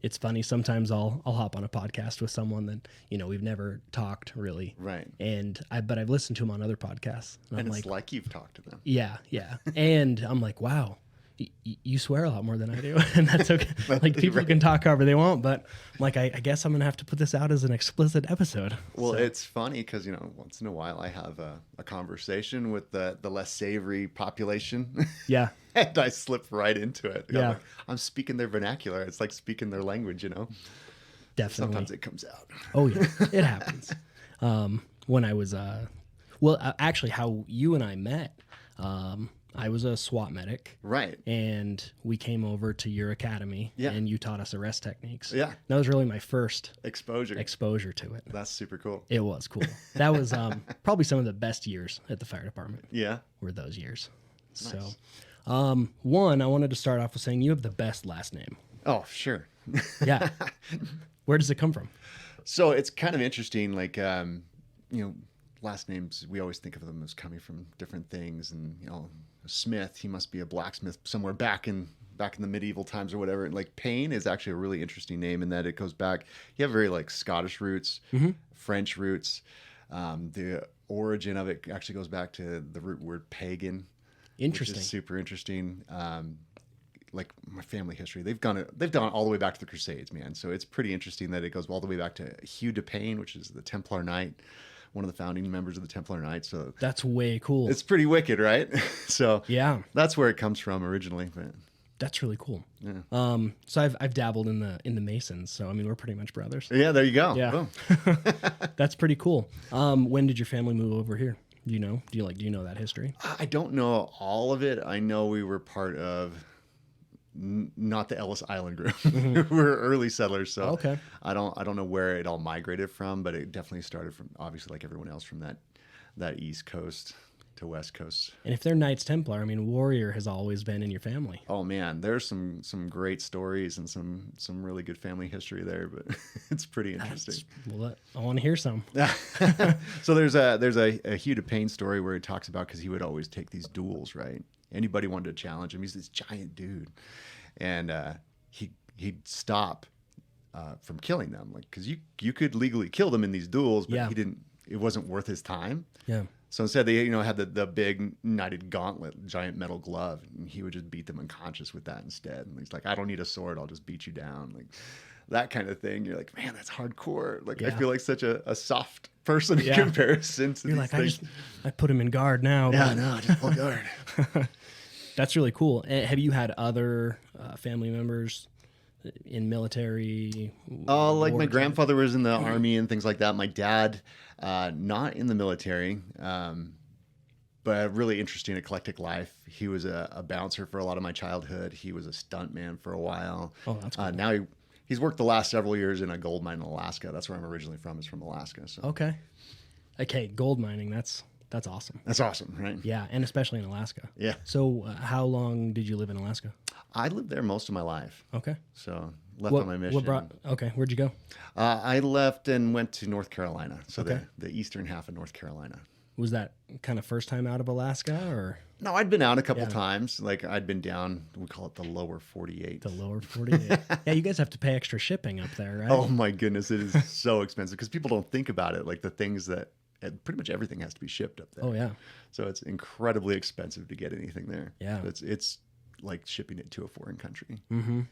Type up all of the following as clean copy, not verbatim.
it's funny. Sometimes I'll hop on a podcast with someone that, we've never talked really. Right. But I've listened to them on other podcasts. And I'm it's like you've talked to them. Yeah. Yeah. And I'm like, wow, you swear a lot more than I do. And that's okay. Like people can talk however they want, but I'm like, I guess I'm going to have to put this out as an explicit episode. Well, it's funny because, once in a while I have a conversation with the less savory population. Yeah. And I slip right into it. Yeah. I'm speaking their vernacular. It's like speaking their language, Definitely. Sometimes it comes out. Oh, yeah. It happens. When I was, actually how you and I met, I was a SWAT medic. Right. And we came over to your academy. Yeah. And you taught us arrest techniques. Yeah. That was really my first exposure to it. That's super cool. It was cool. That was probably some of the best years at the fire department. Yeah. Were those years. Nice. So, one, I wanted to start off with saying you have the best last name. Oh, sure. Yeah. Where does it come from? So it's kind of interesting, like, last names, we always think of them as coming from different things. And, Smith, he must be a blacksmith somewhere back in the medieval times or whatever. And like Payne is actually a really interesting name in that it goes back, you have very like Scottish roots, French roots. The origin of it actually goes back to the root word pagan. Interesting. Which is super interesting. Like my family history, they've gone all the way back to the Crusades, man. So it's pretty interesting that it goes all the way back to Hugh de Payne, which is the Templar Knight, one of the founding members of the Templar Knights. So that's way cool. It's pretty wicked, right? So yeah, that's where it comes from originally. But that's really cool. Yeah. So I've dabbled in the Masons. So I mean, we're pretty much brothers. Yeah, there you go. Yeah, that's pretty cool. When did your family move over here? Do you know? Do you know that history? I don't know all of it. I know we were part of not the Ellis Island group. We're early settlers, so okay. I don't know where it all migrated from, but it definitely started from, obviously, like everyone else, from that East Coast to West Coast. And if they're Knights Templar, I mean, warrior has always been in your family. Oh man, there's some great stories and some really good family history there, but it's pretty interesting. I want to hear some. So there's a Hugh de Payne story where he talks about, because he would always take these duels, right? Anybody wanted to challenge him. He's this giant dude, and he'd stop from killing them, like, because you could legally kill them in these duels, but he didn't. It wasn't worth his time. Yeah. So instead, they had the big knighted gauntlet, giant metal glove, and he would just beat them unconscious with that instead. And he's like, I don't need a sword, I'll just beat you down, like that kind of thing. You're like, man, that's hardcore. Like I feel like such a soft person in comparison to You're these like, things. I put him in guard now. Yeah, no, just pull guard. That's really cool. Have you had other family members in military? Like my grandfather was in the army and things like that. My dad, not in the military, but a really interesting, eclectic life. He was a bouncer for a lot of my childhood. He was a stuntman for a while. Oh, that's cool. Now he's worked the last several years in a gold mine in Alaska. That's where I'm originally from, is from Alaska. So. Okay, gold mining, that's awesome. That's awesome, right? Yeah, and especially in Alaska. Yeah. So how long did you live in Alaska? I lived there most of my life. Okay. So left on my mission. Where'd you go? I left and went to North Carolina. So the eastern half of North Carolina. Was that kind of first time out of Alaska, or? No, I'd been out a couple times. Like I'd been down, we call it the lower 48. The lower 48. Yeah, you guys have to pay extra shipping up there, right? Oh my goodness, it is so expensive because people don't think about it. Like the things that, pretty much everything has to be shipped up there. Oh yeah. So it's incredibly expensive to get anything there. Yeah. It's like shipping it to a foreign country. Mm-hmm.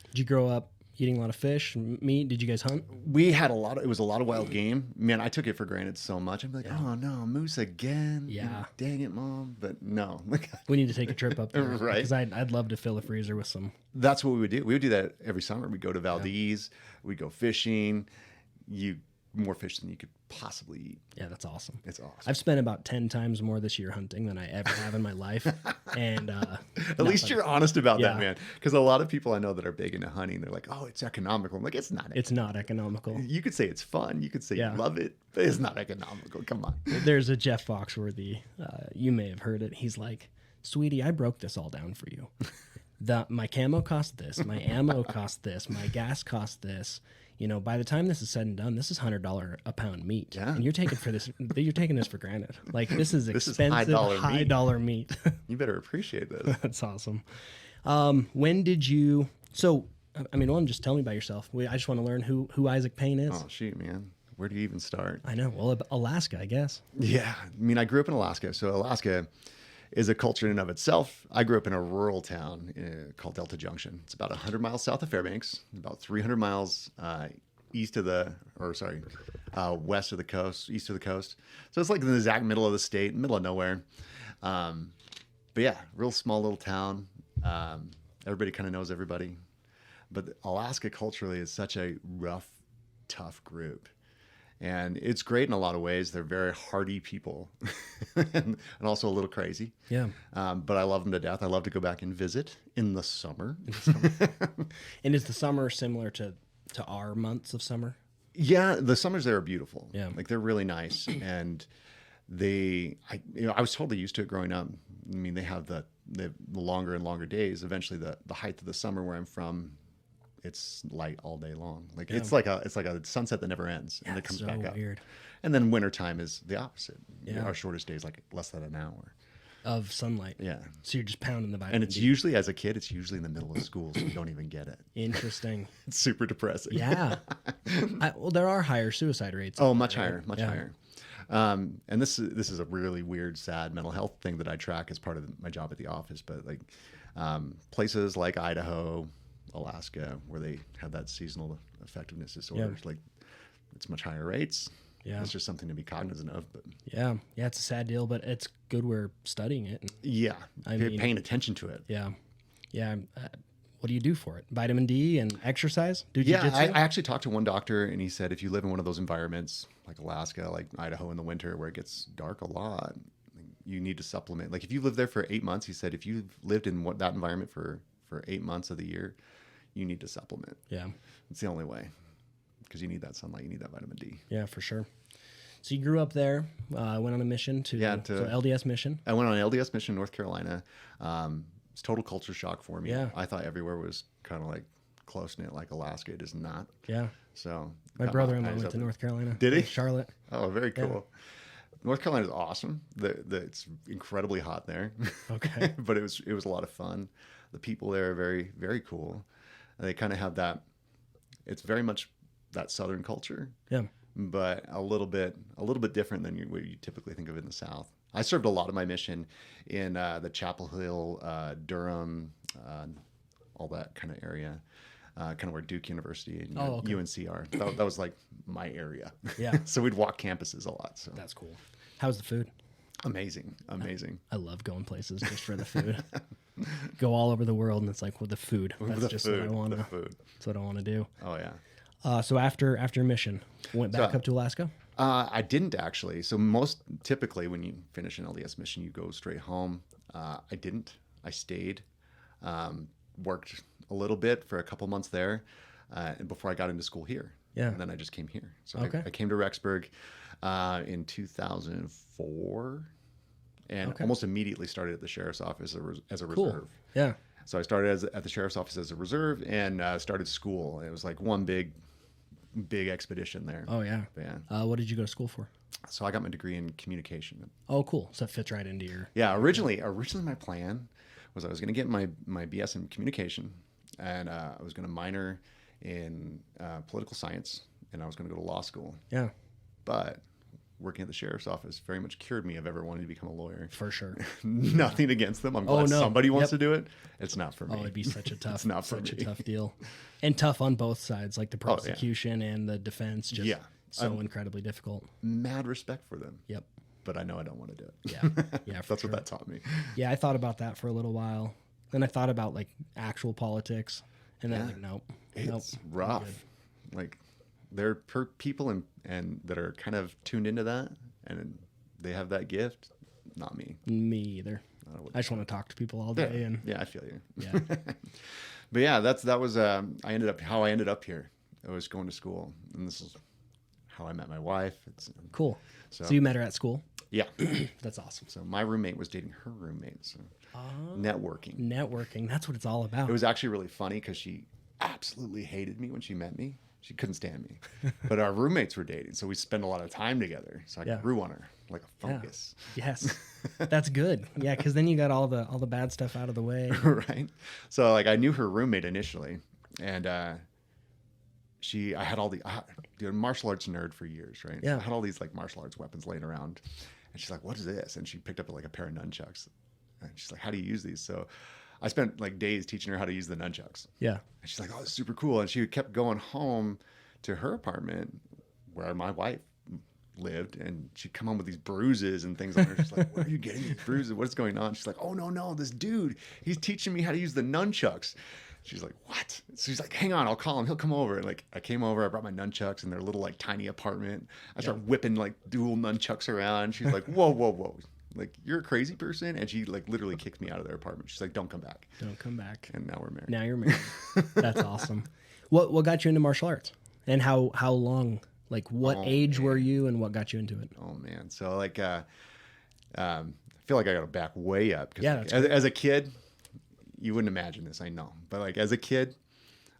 Did you grow up eating a lot of fish, meat? Did you guys hunt? We had it was a lot of wild game. Man, I took it for granted so much. I'm like, oh no, moose again. Yeah. Dang it, Mom. But no. We need to take a trip up there. Right. Because I'd love to fill a freezer with some. That's what we would do. We would do that every summer. We'd go to Valdez. We'd go fishing. More fish than you could possibly eat. Yeah, that's awesome. It's awesome. I've spent about 10 times more this year hunting than I ever have in my life. And at least you're honest about that, man. Because a lot of people I know that are big into hunting, they're like, oh, it's economical. I'm like, it's not. It's not economical. You could say it's fun. You could say you love it, but it's not economical. Come on. There's a Jeff Foxworthy. You may have heard it. He's like, sweetie, I broke this all down for you. My camo cost this. My ammo cost this. My gas cost this. You know, by the time this is said and done, this is $100 a pound meat, and you're taking this for granted. Like this is expensive, high dollar meat. You better appreciate this. That's awesome. When did you? So I mean, one, just tell me about yourself. I just want to learn who Isaac Payne is. Oh, shoot, man. Where do you even start? I know. Well, Alaska, I guess. Yeah. I mean, I grew up in Alaska. So Alaska is a culture in and of itself. I grew up in a rural town called Delta Junction. It's about 100 miles south of Fairbanks, about 300 miles west of the coast, east of the coast. So it's like in the exact middle of the state, middle of nowhere. But yeah, real small little town. Everybody kind of knows everybody. But Alaska culturally is such a rough, tough group. And it's great in a lot of ways. They're very hardy people and also a little crazy. Yeah. But I love them to death. I love to go back and visit in the summer. And is the summer similar to our months of summer? Yeah, the summers there are beautiful. Yeah. Like they're really nice. And I was totally used to it growing up. I mean, they have the longer and longer days. Eventually the height of the summer where I'm from, it's light all day long. Like it's like a sunset that never ends, and it comes back up. Weird. And then wintertime is the opposite. Yeah. Our shortest day is like less than an hour of sunlight. Yeah. So you're just pounding the vitamin And it's D. usually, as a kid, it's usually in the middle of school, so you don't even get it. Interesting. It's super depressing. Yeah. Well, there are higher suicide rates. Oh, much higher, much Yeah. higher. And this is a really weird, sad mental health thing that I track as part of my job at the office. But like places like Idaho, Alaska, where they have that seasonal effectiveness disorder, like it's much higher rates. Yeah. It's just something to be cognizant of. But Yeah, it's a sad deal, but it's good we're studying it. And, yeah, I mean, paying attention to it. yeah. What do you do for it? Vitamin D and exercise? Do Yeah, jiu-jitsu? I actually talked to one doctor, and he said if you live in one of those environments like Alaska, like Idaho in the winter, where it gets dark a lot, you need to supplement. Like if you live there for 8 months, he said if you've lived in that environment for 8 months of the year, you need to supplement. Yeah. It's the only way, because you need that sunlight, you need that vitamin D. Yeah, for sure. So you grew up there, went on a mission to LDS mission. I went on an LDS mission in North Carolina. It's total culture shock for me. Yeah. I thought everywhere was kind of like close-knit like Alaska. It is not. Yeah. So My brother-in-law went to North Carolina. Did he? Charlotte. Oh, very cool. North Carolina is awesome. It's incredibly hot there. Okay. But it was a lot of fun. The people there are very, very cool. And they kind of have that. It's very much that Southern culture. Yeah. But a little bit different than what you typically think of in the South. I served a lot of my mission in the Chapel Hill, Durham, all that kind of area, kind of where Duke University and UNC are. That was like my area. Yeah. So we'd walk campuses a lot. So That's cool. How's the food? amazing. I love going places just for the food. Go all over the world, and it's like, well, the food. That's just what I want to. That's what I want to do. Oh yeah. So after mission, went back up to Alaska. I didn't actually. So most typically when you finish an LDS mission, you go straight home. I didn't. I stayed, worked a little bit for a couple months there, and before I got into school here. Yeah. And then I just came here. So Okay. I came to Rexburg in 2004, and almost immediately started at the sheriff's office as a reserve. Yeah. So I started at the sheriff's office as a reserve and started school. It was like one big expedition there. Oh yeah. But yeah. What did you go to school for? So I got my degree in communication. Oh, cool. So it fits right into your. Yeah. Originally my plan was I was going to get my BS in communication, and I was going to minor in political science, and I was going to go to law school. Yeah. But working at the sheriff's office very much cured me of ever wanting to become a lawyer. For sure. Nothing against them. I'm glad somebody wants to do it. It's not for me. Oh, it'd be such a tough, It's not for such me. a tough deal, and tough on both sides, like the prosecution and the defense. Just so incredibly difficult. Mad respect for them. Yep. But I know I don't want to do it. Yeah. That's what that taught me. Yeah, I thought about that for a little while. Then I thought about like actual politics, and then like, nope. It's rough. Like there are people and that are kind of tuned into that, and they have that gift. Not me. Me either. I just want to talk to people all day. And yeah, I feel you. Yeah. But yeah, that was how I ended up here. I was going to school, and this is how I met my wife. It's cool. So you met her at school? Yeah. That's awesome. So my roommate was dating her roommate. So networking. Networking. That's what it's all about. It was actually really funny because she absolutely hated me when she met me. She couldn't stand me. But our roommates were dating, so we spent a lot of time together. So I grew on her like a fungus. Yeah. Yes. That's good. Yeah, because then you got all the bad stuff out of the way. Right. So like I knew her roommate initially, And I had all the martial arts nerd for years, right? Yeah. So I had all these like martial arts weapons laying around, and she's like, "What is this?" And she picked up like a pair of nunchucks, and she's like, "How do you use these?" So I spent like days teaching her how to use the nunchucks. Yeah. And she's like, "Oh, it's super cool." And she kept going home to her apartment where my wife lived, and she'd come home with these bruises and things on her. She's like, "Where are you getting these bruises? What's going on?" She's like, "Oh, no, this dude, he's teaching me how to use the nunchucks." She's like, "What?" So she's like, "Hang on, I'll call him. He'll come over." And like, I came over, I brought my nunchucks in their little like tiny apartment. I start whipping like dual nunchucks around. She's like, whoa. Like, you're a crazy person. And she like literally kicked me out of their apartment. She's like, "Don't come back." Don't come back. And now we're married. Now you're married. That's awesome. What got you into martial arts? And how long, like what age were you and what got you into it? Oh man. So like, I feel like I got to back way up. Cause Yeah, like, as a kid, you wouldn't imagine this, I know. But like as a kid,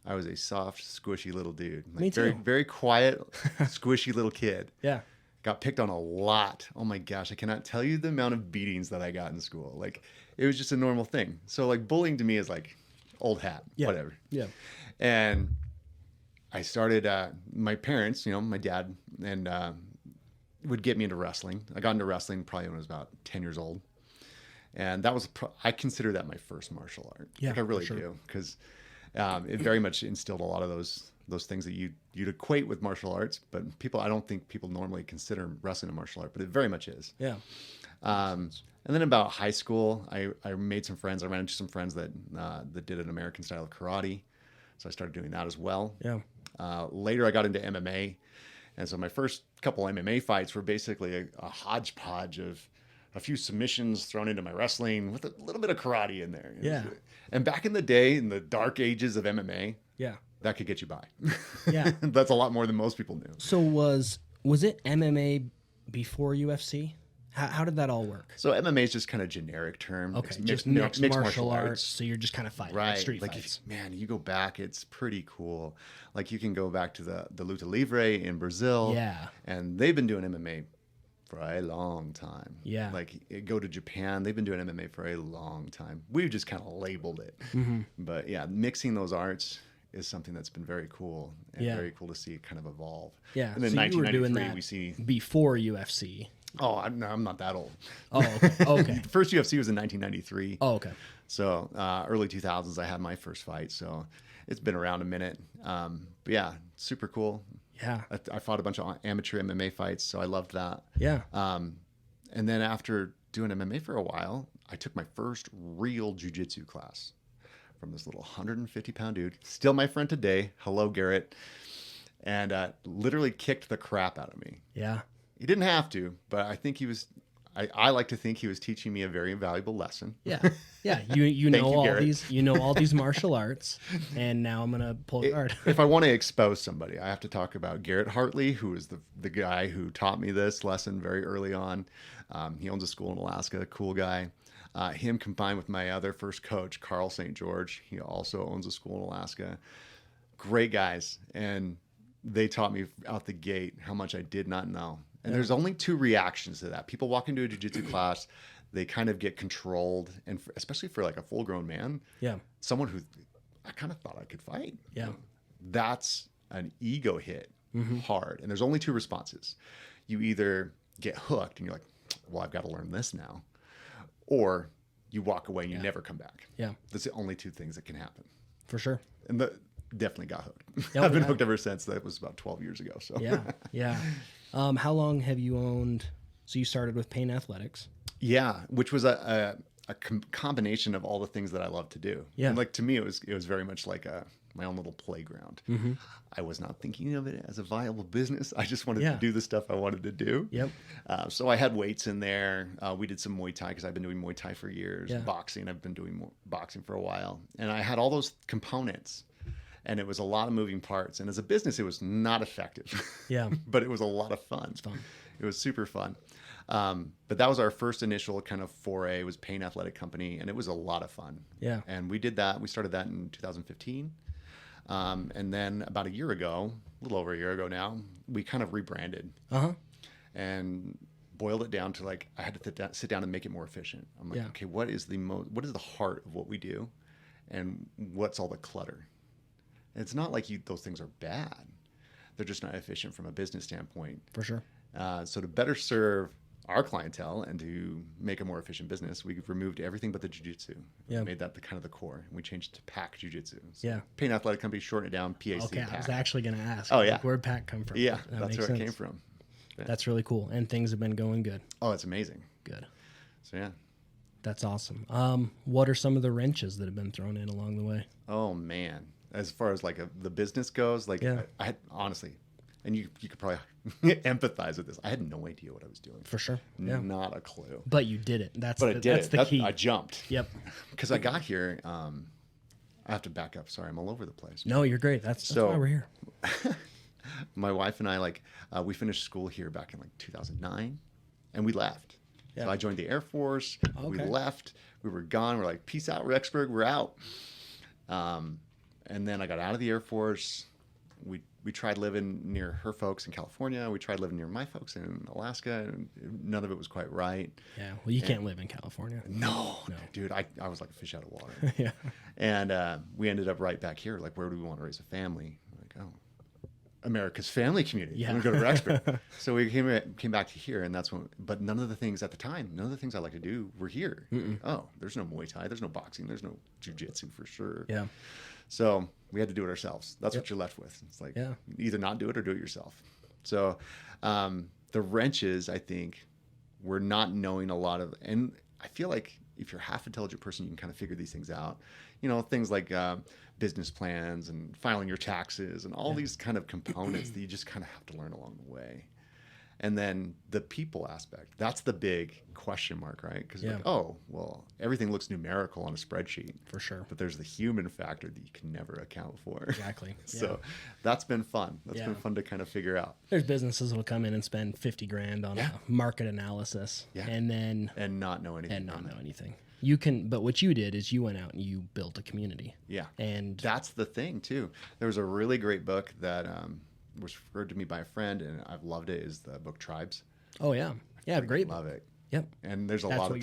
I was a soft, squishy little dude. Like, Me too. Very, very quiet, squishy little kid. Yeah. Got picked on a lot. Oh my gosh, I cannot tell you the amount of beatings that I got in school. Like, it was just a normal thing. So like bullying to me is like old hat, whatever. Yeah. And I started, my parents, my dad, and would get me into wrestling. I got into wrestling probably when I was about 10 years old. And that was, I consider that my first martial art. Yeah, like I really for sure. do. Because it very much instilled a lot of those things that you'd equate with martial arts. But I don't think people normally consider wrestling a martial art, but it very much is. Yeah. And then about high school, I made some friends. I ran into some friends that did an American style of karate. So I started doing that as well. Yeah. Later, I got into MMA. And so my first couple MMA fights were basically a hodgepodge of a few submissions thrown into my wrestling with a little bit of karate in there. Yeah. And back in the day, in the dark ages of MMA, Yeah. that could get you by. Yeah. That's a lot more than most people knew. So was it MMA before UFC? How did that all work? So MMA is just kind of generic term. Okay, It's just mixed martial arts. So you're just kind of fighting, Right. like street like fights. man, you go back, it's pretty cool. Like you can go back to the Luta Livre in Brazil. Yeah. And they've been doing MMA for a long time. Yeah. Like go to Japan, they've been doing MMA for a long time. We've just kind of labeled it. Mm-hmm. But yeah, mixing those arts is something that's been very cool and Yeah. very cool to see it kind of evolve. Yeah. And then So you were doing 1993 that we see before UFC. Oh, I'm not that old. Oh, okay. Okay. The first UFC was in 1993. Oh, okay. So early 2000s, I had my first fight. So it's been around a minute. But yeah, super cool. Yeah. I fought a bunch of amateur MMA fights, so I loved that. Yeah. And then after doing MMA for a while, I took my first real jiu-jitsu class from this little 150-pound dude. Still my friend today. Hello, Garrett. And literally kicked the crap out of me. Yeah. He didn't have to, but I think he was. I like to think he was teaching me a very valuable lesson. Yeah. Yeah. You know all Garrett. these martial arts, and now I'm gonna pull a card. If I want to expose somebody, I have to talk about Garrett Hartley, who is the guy who taught me this lesson very early on. He owns a school in Alaska, cool guy. Him combined with my other first coach, Carl St. George. He also owns a school in Alaska. Great guys. And they taught me out the gate how much I did not know. And there's only two reactions to that. People walk into a jiu-jitsu class, they kind of get controlled. And especially for like a full-grown man, Yeah. someone who I kind of thought I could fight. Yeah. That's an ego hit Mm-hmm. hard. And there's only two responses. You either get hooked and you're like, well, I've got to learn this now. Or you walk away and you never come back. Yeah. That's the only two things that can happen. For sure. And definitely got hooked. Oh, I've been yeah. hooked ever since. That was about 12 years ago. So Yeah. Yeah. How long have you owned? So you started with Payne Athletics. yeah, which was a combination of all the things that I love to do. Yeah. And like to me, it was very much like my own little playground. Mm-hmm. I was not thinking of it as a viable business. I just wanted Yeah. to do the stuff I wanted to do. Yep. So I had weights in there. We did some Muay Thai because I've been doing Muay Thai for years. Yeah. Boxing, I've been doing boxing for a while. And I had all those components. And it was a lot of moving parts. And as a business, it was not effective. Yeah. But it was a lot of fun. It's fun. It was super fun. But that was our first initial kind of foray. It was Payne Athletic Company, and it was a lot of fun. Yeah. And we did that. We started that in 2015. And then about a year ago, a little over a year ago now, we kind of rebranded Uh-huh. and boiled it down to like, I had to sit down and make it more efficient. I'm like, Yeah. okay, what is the heart of what we do? And what's all the clutter? It's not like those things are bad. They're just not efficient from a business standpoint. For sure. So to better serve our clientele and to make a more efficient business, we removed everything but the jiu-jitsu. Yeah. We made that the kind of the core, and we changed to PAC Jui Jitsu. So Yeah. Payne Athletic Company shortened it down, PAC. Okay, PAC. I was actually going to ask. Oh, yeah. Like, where'd PAC come from? Yeah, That that's makes where sense. it came from. Yeah. That's really cool. And things have been going good. Oh, it's amazing. Good. So yeah. That's awesome. What are some of the wrenches that have been thrown in along the way? Oh man, as far as like the business goes, like Yeah. I had, honestly, and you could probably empathize with this. I had no idea what I was doing. For sure. Yeah. Not a clue. But you did it. That's But I did that's it. the key. I jumped. Yep. Because I got here. I have to back up. Sorry, I'm all over the place. No, you're great. That's why we're here. My wife and I, we finished school here back in 2009, and we left. Yeah. So I joined the Air Force. Okay. We left. We were gone. We're like, peace out, Rexburg. We're out. And then I got out of the Air Force. We tried living near her folks in California. We tried living near my folks in Alaska, and none of it was quite right. Yeah. Well, you can't live in California. No, dude, I was like a fish out of water. Yeah. And we ended up right back here. Like, where do we want to raise a family? Like, oh, America's family community. Yeah. We're going to go to Rexburg. So we came back to here, and that's when. But none of the things at the time, none of the things I like to do were here. Oh, there's no Muay Thai, there's no boxing, there's no jiu-jitsu for sure. Yeah. So we had to do it ourselves. That's what you're left with. It's like either not do it or do it yourself. So the wrenches, I think, we're not knowing a lot of, and I feel like if you're a half intelligent person, you can kind of figure these things out. You know, things like business plans and filing your taxes and all these kind of components that you just kind of have to learn along the way. And then the people aspect, that's the big question mark, right? Because like, oh, well, everything looks numerical on a spreadsheet. For sure. But there's the human factor that you can never account for. Exactly. So that's been fun. That's been fun to kind of figure out. There's businesses that'll come in and spend $50,000 on a market analysis and then not know anything. Anything. You can, but what you did is you went out and you built a community. Yeah. And that's the thing too. There was a really great book that was referred to me by a friend, and I've loved it, is the book Tribes. Oh yeah. Yeah, great. Love it. Yep. And there's a lot of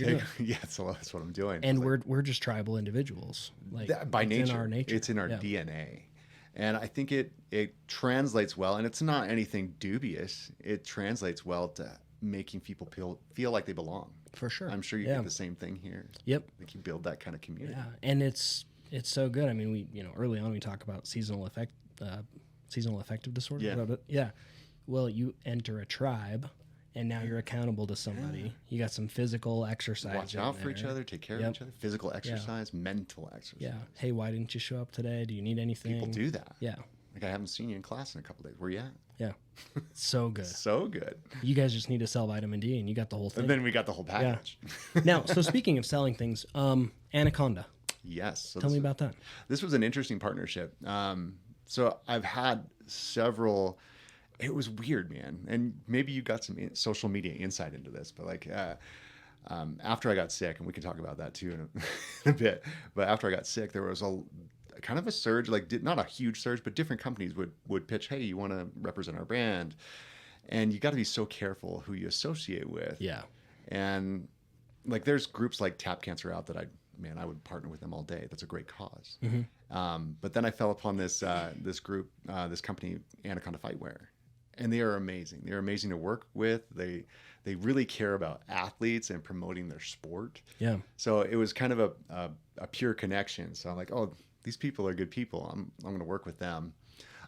so that's what I'm doing. And we're just tribal individuals. Like by nature. It's in our nature. It's in our DNA. And I think it translates well, and it's not anything dubious. It translates well to making people feel like they belong. For sure. I'm sure you get the same thing here. Yep. Like you build that kind of community. Yeah. And it's so good. I mean, we early on we talk about seasonal affective disorder. Yeah. Yeah. Well, you enter a tribe, and now you're accountable to somebody. You got some physical exercise. Watch out for each other. Take care of each other. Physical exercise, mental exercise. Yeah. Hey, why didn't you show up today? Do you need anything? People do that. Yeah. Like, I haven't seen you in class in a couple days. Where you at? Yeah. So good. So good. You guys just need to sell vitamin D, and you got the whole thing. And then we got the whole package. Yeah. Now, so speaking of selling things, Anaconda. Yes. So Tell me about that. This was an interesting partnership. So I've had several. It was weird, man. And maybe you got some social media insight into this, but like after I got sick, and we can talk about that too in a bit. But after I got sick, there was a kind of a surge, like not a huge surge, but different companies would pitch, hey, you want to represent our brand, and you got to be so careful who you associate with. Yeah. And like there's groups like Tap Cancer Out that I would partner with them all day. That's a great cause. But then I fell upon this group, this company, Anaconda Fightwear, and they are amazing. They're amazing to work with. They really care about athletes and promoting their sport. Yeah. So it was kind of a pure connection. So I'm like, oh, these people are good people. I'm going to work with them.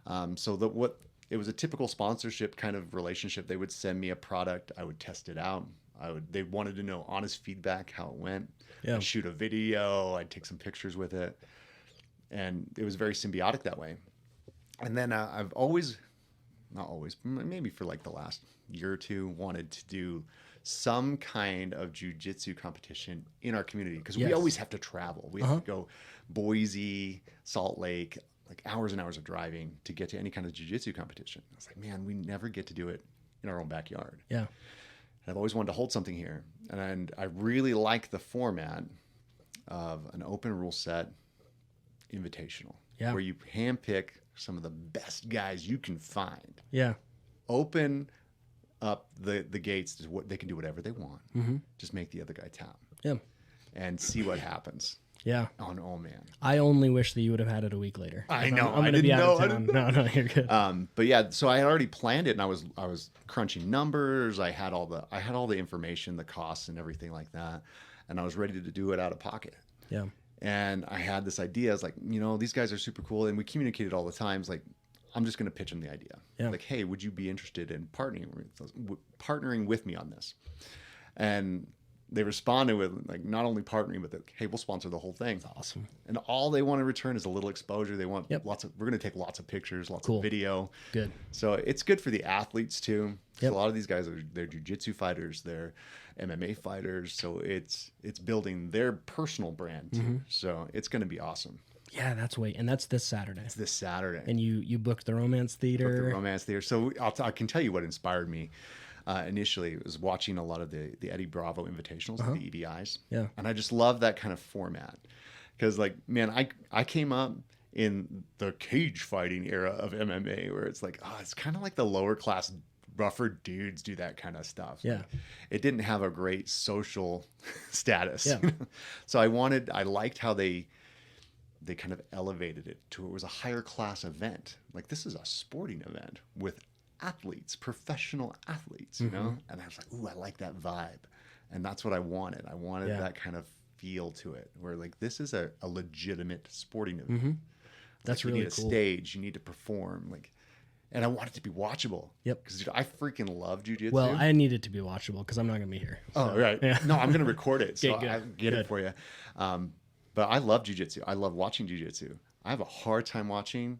It was a typical sponsorship kind of relationship. They would send me a product. I would test it out. They wanted to know honest feedback, how it went. Yeah. I'd shoot a video. I'd take some pictures with it. And it was very symbiotic that way. And then I've always, not always, maybe for like the last year or two, wanted to do some kind of jiu-jitsu competition in our community, because we always have to travel. We have to go Boise, Salt Lake, like hours and hours of driving to get to any kind of jiu-jitsu competition. I was like, man, we never get to do it in our own backyard. Yeah. And I've always wanted to hold something here. And I really like the format of an open rule set invitational, where you handpick some of the best guys you can find. Yeah. Open up the gates to what they can do whatever they want. Just make the other guy tap. Yeah. And see what happens. Yeah. Oh man. I only wish that you would have had it a week later. I know. I'm going to be out of town. No, you're good. But yeah, so I had already planned it, and I was crunching numbers. I had all the information, the costs, and everything like that, and I was ready to do it out of pocket. Yeah. And I had this idea. I was like, these guys are super cool, and we communicated all the time. It's like, I'm just going to pitch them the idea. Yeah. Like, hey, would you be interested in partnering with me on this? And they responded with like not only partnering, but hey, we'll sponsor the whole thing. That's awesome. And all they want in return is a little exposure. They want Yep. we're going to take lots of pictures, lots Cool. of video. Good. So it's good for the athletes too. Yep. A lot of these guys they're jiu-jitsu fighters, they're MMA fighters. So it's building their personal brand too. Mm-hmm. So it's going to be awesome. Yeah, and that's this Saturday. It's this Saturday. And you booked the Romance Theater. The Romance Theater. So I can tell you what inspired me. Initially, it was watching a lot of the Eddie Bravo invitationals, the EBIs. Yeah. And I just love that kind of format. Because, like, man, I came up in the cage fighting era of MMA where it's like, it's kind of like the lower class, rougher dudes do that kind of stuff. Yeah. Like, it didn't have a great social status. Yeah. So I liked how they kind of elevated it to it was a higher class event. Like, this is a sporting event with athletes, professional athletes, you know? And I was like, ooh, I like that vibe. And that's what I wanted. I wanted that kind of feel to it where like, this is a legitimate sporting event. Mm-hmm. That's like, really you need cool. a stage, you need to perform. Like, and I want it to be watchable. Yep. Because I freaking love jiu-jitsu. Well, I need it to be watchable because I'm not going to be here. Oh, right. Yeah. No, I'm going to record it. So Okay, good. I get Good. it for you. But I love jiu-jitsu. I love watching jiu-jitsu. I have a hard time watching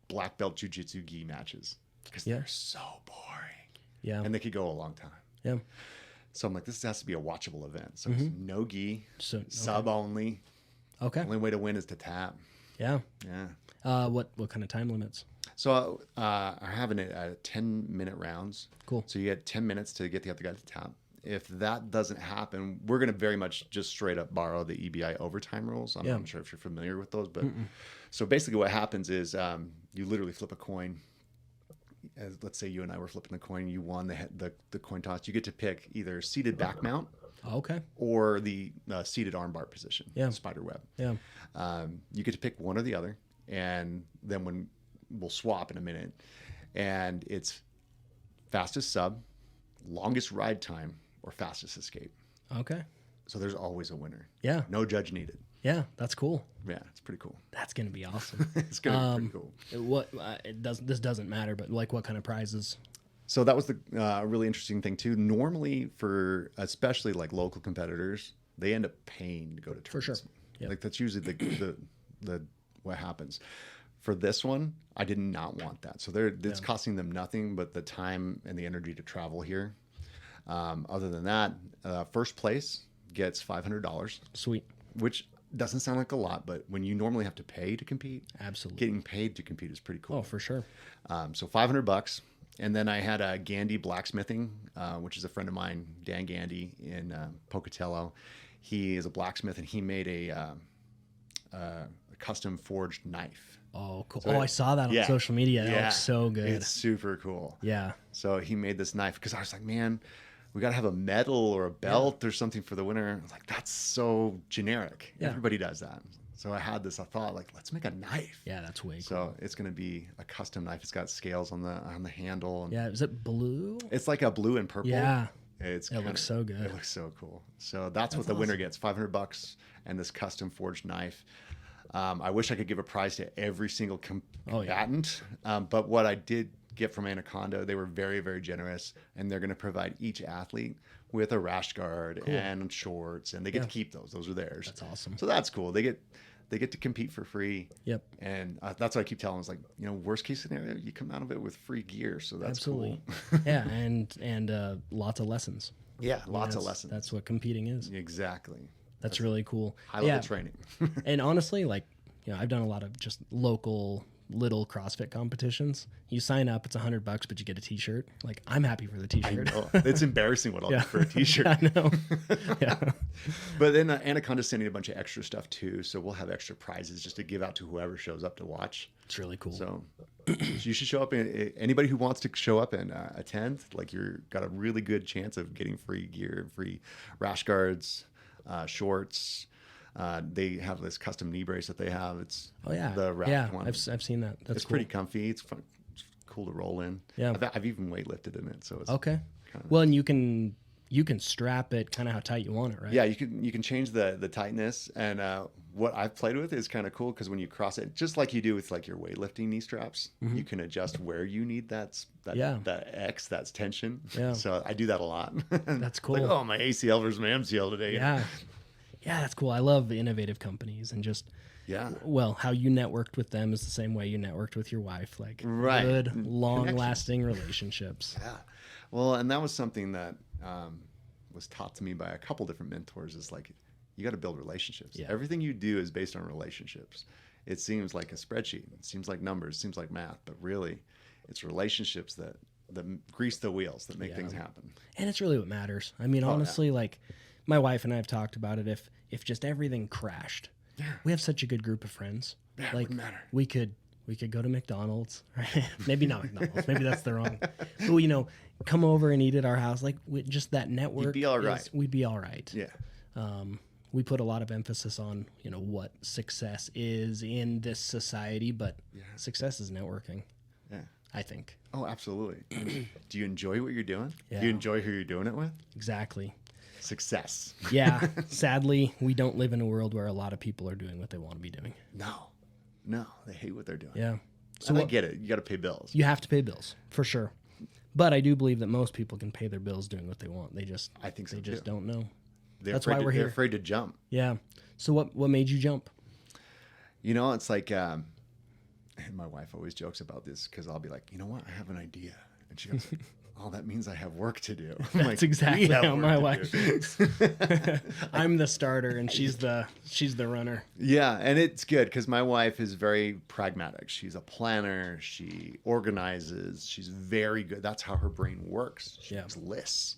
black belt jiu-jitsu gi matches because they're so boring. Yeah. And they could go a long time. Yeah. So I'm like, this has to be a watchable event. So it's no gi, sub only. Okay. Only way to win is to tap. Yeah. Yeah. What kind of time limits? So I'm having it at 10-minute rounds. Cool. So you get 10 minutes to get the other guy to tap. If that doesn't happen, we're going to very much just straight up borrow the EBI overtime rules. I'm not sure if you're familiar with those, but so basically what happens is you literally flip a coin. As let's say you and I were flipping the coin, you won the coin toss. You get to pick either seated back mount Okay. or the seated armbar position, spider web. Yeah. You get to pick one or the other, and then we'll swap in a minute, and it's fastest sub, longest ride time, or fastest escape. Okay. So there's always a winner. Yeah. No judge needed. Yeah. That's cool. Yeah, it's pretty cool. That's going to be awesome. It's gonna be pretty cool. This doesn't matter, but like what kind of prizes? So that was the really interesting thing too. Normally for especially like local competitors, they end up paying to go to tournaments. For sure. Yep. Like that's usually the what happens. For this one, I did not want that. So it's costing them nothing but the time and the energy to travel here. Other than that, first place gets $500. Sweet. Which doesn't sound like a lot, but when you normally have to pay to compete, Absolutely. getting paid to compete is pretty cool. Oh, for sure. So $500. And then I had a Gandy Blacksmithing, which is a friend of mine, Dan Gandy in Pocatello. He is a blacksmith, and he made a custom forged knife. Oh, cool. So I saw that on social media. That looks so good. It's super cool. Yeah. So he made this knife because I was like, man, we got to have a medal or a belt or something for the winner. I was like, that's so generic. Yeah. Everybody does that. So I had this, I thought, like, let's make a knife. Yeah, that's way cool. So it's going to be a custom knife. It's got scales on the handle. And Yeah, is it blue? it's like a blue and purple. Yeah. It looks so good. It looks so cool. So that's what the winner gets, $500 and this custom forged knife. I wish I could give a prize to every single combatant. But what I did get from Anaconda, they were very, very generous, and they're going to provide each athlete with a rash guard and shorts, and they get to keep those. Those are theirs. That's awesome. So that's cool. They get to compete for free. Yep. And that's what I keep telling them. It's like, worst case scenario, you come out of it with free gear. So that's Absolutely. cool. Yeah, and lots of lessons. Yeah, lots of lessons. That's what competing is. Exactly. That's really cool. High level training. And honestly, like, I've done a lot of just local little CrossFit competitions. You sign up, it's $100, but you get a T-shirt. Like, I'm happy for the T-shirt. I know. It's embarrassing what I'll do for a T-shirt. I know. Yeah. But then Anaconda's sending a bunch of extra stuff too, so we'll have extra prizes just to give out to whoever shows up to watch. It's really cool. So you should show up. Anybody who wants to show up and attend, like, you're got a really good chance of getting free gear, free rash guards, shorts. They have this custom knee brace that they have. It's Oh the wrapped one. I've seen that. That's It's cool. pretty comfy. It's fun. It's cool to roll in. Yeah. I've even weightlifted in it, so it's Okay. kinda Well, and you can strap it kind of how tight you want it, right? Yeah, you can change the tightness, and what I've played with is kind of cool because when you cross it, just like you do with like your weightlifting knee straps, you can adjust where you need that X, that's tension. Yeah. So I do that a lot. That's cool. Like, oh, my ACL versus my MCL today. Yeah. Yeah, that's cool. I love the innovative companies and just Yeah. well, how you networked with them is the same way you networked with your wife. Like Right. good, long-lasting relationships. Yeah. Well, and that was something that was taught to me by a couple different mentors. Is like you got to build relationships. Yeah. Everything you do is based on relationships. It seems like a spreadsheet. It seems like numbers. It seems like math. But really, it's relationships that grease the wheels that make things happen. And it's really what matters. I mean, honestly, like my wife and I have talked about it. If just everything crashed, we have such a good group of friends. Yeah, it like wouldn't matter. we could go to McDonald's, right? Maybe not McDonald's. Maybe that's the wrong. But you know, come over and eat at our house. Like just that network. You'd be all right. We'd be all right. Yeah. We put a lot of emphasis on what success is in this society, but success is networking. Yeah. I think. Oh, absolutely. Do you enjoy what you're doing? Yeah. Do you enjoy who you're doing it with? Exactly. Success. Yeah. Sadly, we don't live in a world where a lot of people are doing what they want to be doing. No, they hate what they're doing. Yeah. So I get it. You got to pay bills. You have to pay bills for sure. But I do believe that most people can pay their bills doing what they want. I think so they just too. don't know. That's why we're here. They're afraid to jump. Yeah. So what made you jump? You know, it's like, and my wife always jokes about this because I'll be like, you know what? I have an idea. And she goes, oh, that means I have work to do. I'm That's like, exactly "We have how work my to wife do." is. I'm the starter and she's the runner. Yeah, and it's good because my wife is very pragmatic. She's a planner. She organizes. She's very good. That's how her brain works. She makes lists.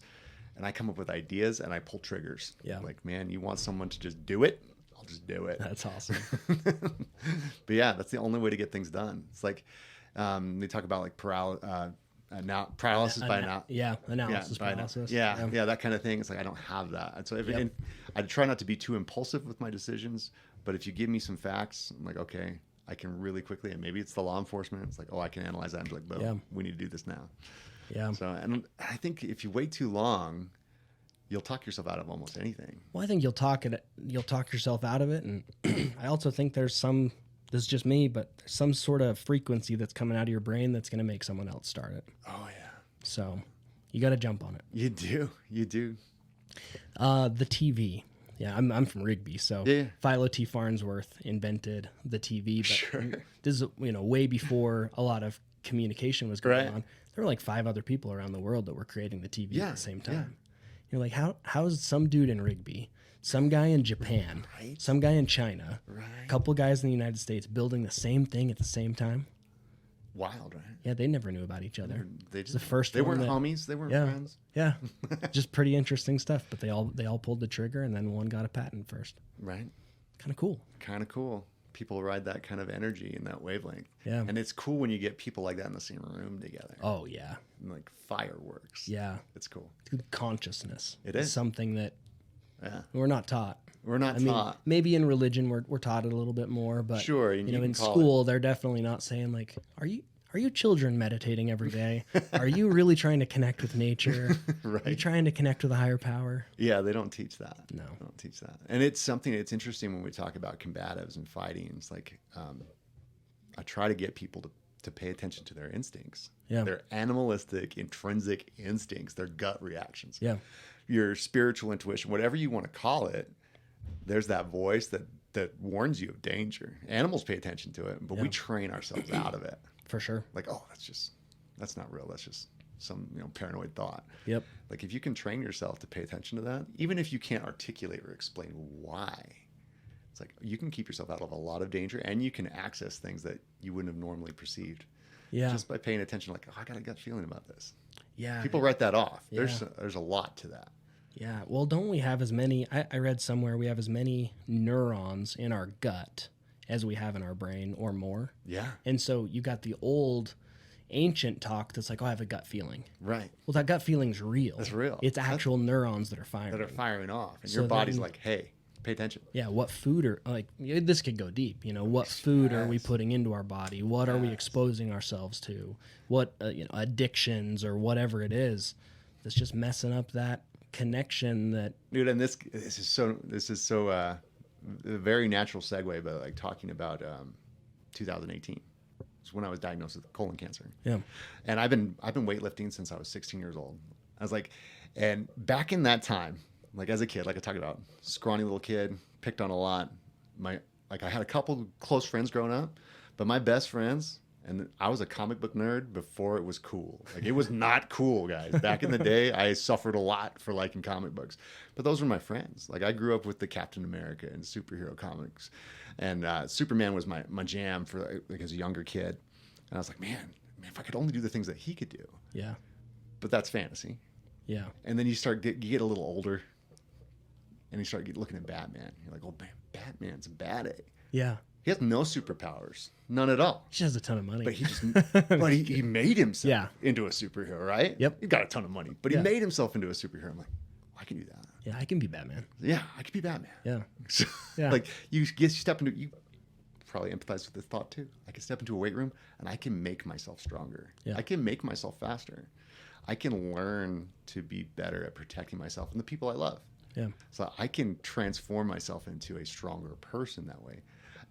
And I come up with ideas and I pull triggers. Yeah. Like, man, you want someone to just do it? I'll just do it. That's awesome. But yeah, that's the only way to get things done. It's like they talk about like paralysis by analysis. Yeah, analysis paralysis. Yeah, that kind of thing. It's like I don't have that. And so and I try not to be too impulsive with my decisions. But if you give me some facts, I'm like, okay, I can really quickly. And maybe it's the law enforcement. It's like, oh, I can analyze that and be like, boom, we need to do this now. Yeah. So, and I think if you wait too long, you'll talk yourself out of almost anything. Well, I think you'll talk yourself out of it, and I also think there's some. This is just me, but there's some sort of frequency that's coming out of your brain that's going to make someone else start it. Oh yeah. So, you got to jump on it. You do. The TV. Yeah, I'm from Rigby, so Philo T. Farnsworth invented the TV. But this is way before a lot of communication was going on. There were like 5 other people around the world that were creating the TV at the same time. Yeah. You're like, how's some dude in Rigby, some guy in Japan, some guy in China, a couple guys in the United States building the same thing at the same time? Wild, right? Yeah, they never knew about each other. It's the first. They weren't homies. They weren't friends. Yeah, just pretty interesting stuff. But they all pulled the trigger, and then one got a patent first. Right. Kind of cool. People ride that kind of energy and that wavelength. Yeah. And it's cool when you get people like that in the same room together. Oh, yeah. And like fireworks. Yeah. It's cool. Consciousness. It is. Something that we're not taught. We're not taught. Maybe in religion we're taught it a little bit more, but sure, in school they're definitely not saying like, are you children meditating every day? Are you really trying to connect with nature? Right. Are you trying to connect with a higher power? Yeah, they don't teach that. No. They don't teach that. And it's something that's interesting when we talk about combatives and fighting. It's like I try to get people to pay attention to their instincts. Yeah. Their animalistic, intrinsic instincts, their gut reactions. Yeah. Your spiritual intuition, whatever you want to call it, there's that voice that warns you of danger. Animals pay attention to it, but we train ourselves out of it. For sure. Like, oh, that's not real. That's just some paranoid thought. Yep. Like if you can train yourself to pay attention to that, even if you can't articulate or explain why, it's like you can keep yourself out of a lot of danger and you can access things that you wouldn't have normally perceived. Yeah. Just by paying attention, like, oh, I got a gut feeling about this. Yeah. People write that off. Yeah. There's a lot to that. Yeah. Well, don't we have as many, I read somewhere we have as many neurons in our gut as we have in our brain or more. Yeah. And so you got the old ancient talk that's like, oh, I have a gut feeling. Right. Well, that gut feeling's real. It's real. It's actual neurons that are firing. That are firing off. And your body's like, hey, pay attention. Yeah, what food are like? This could go deep. What food are we putting into our body? What are we exposing ourselves to? What addictions or whatever it is that's just messing up that connection. That Dude, and this is so a very natural segue, but like talking about 2018 is when I was diagnosed with colon cancer. Yeah, and I've been weightlifting since I was 16 years old. I was like, and back in that time, like as a kid, like I talked about, scrawny little kid, picked on a lot. I had a couple close friends growing up, but my best friends, and I was a comic book nerd before it was cool. Like it was not cool, guys. Back in the day, I suffered a lot for liking comic books, but those were my friends. Like I grew up with the Captain America and superhero comics, and Superman was my jam for like as a younger kid. And I was like, man, if I could only do the things that he could do. yeah, But that's fantasy. yeah, And then you get a little older, and you start looking at Batman. You're like, oh man, Batman's a bad egg. yeah. He has no superpowers, none at all. She has a ton of money. But he made himself into a superhero, right? Yep. He got a ton of money, but he made himself into a superhero. I'm like, I can do that. Yeah, I can be Batman. Yeah, I could be Batman. Yeah, So, Yeah. Like you step into you. Probably empathize with this thought too. I can step into a weight room and I can make myself stronger. Yeah. I can make myself faster. I can learn to be better at protecting myself and the people I love. yeah, So I can transform myself into a stronger person that way.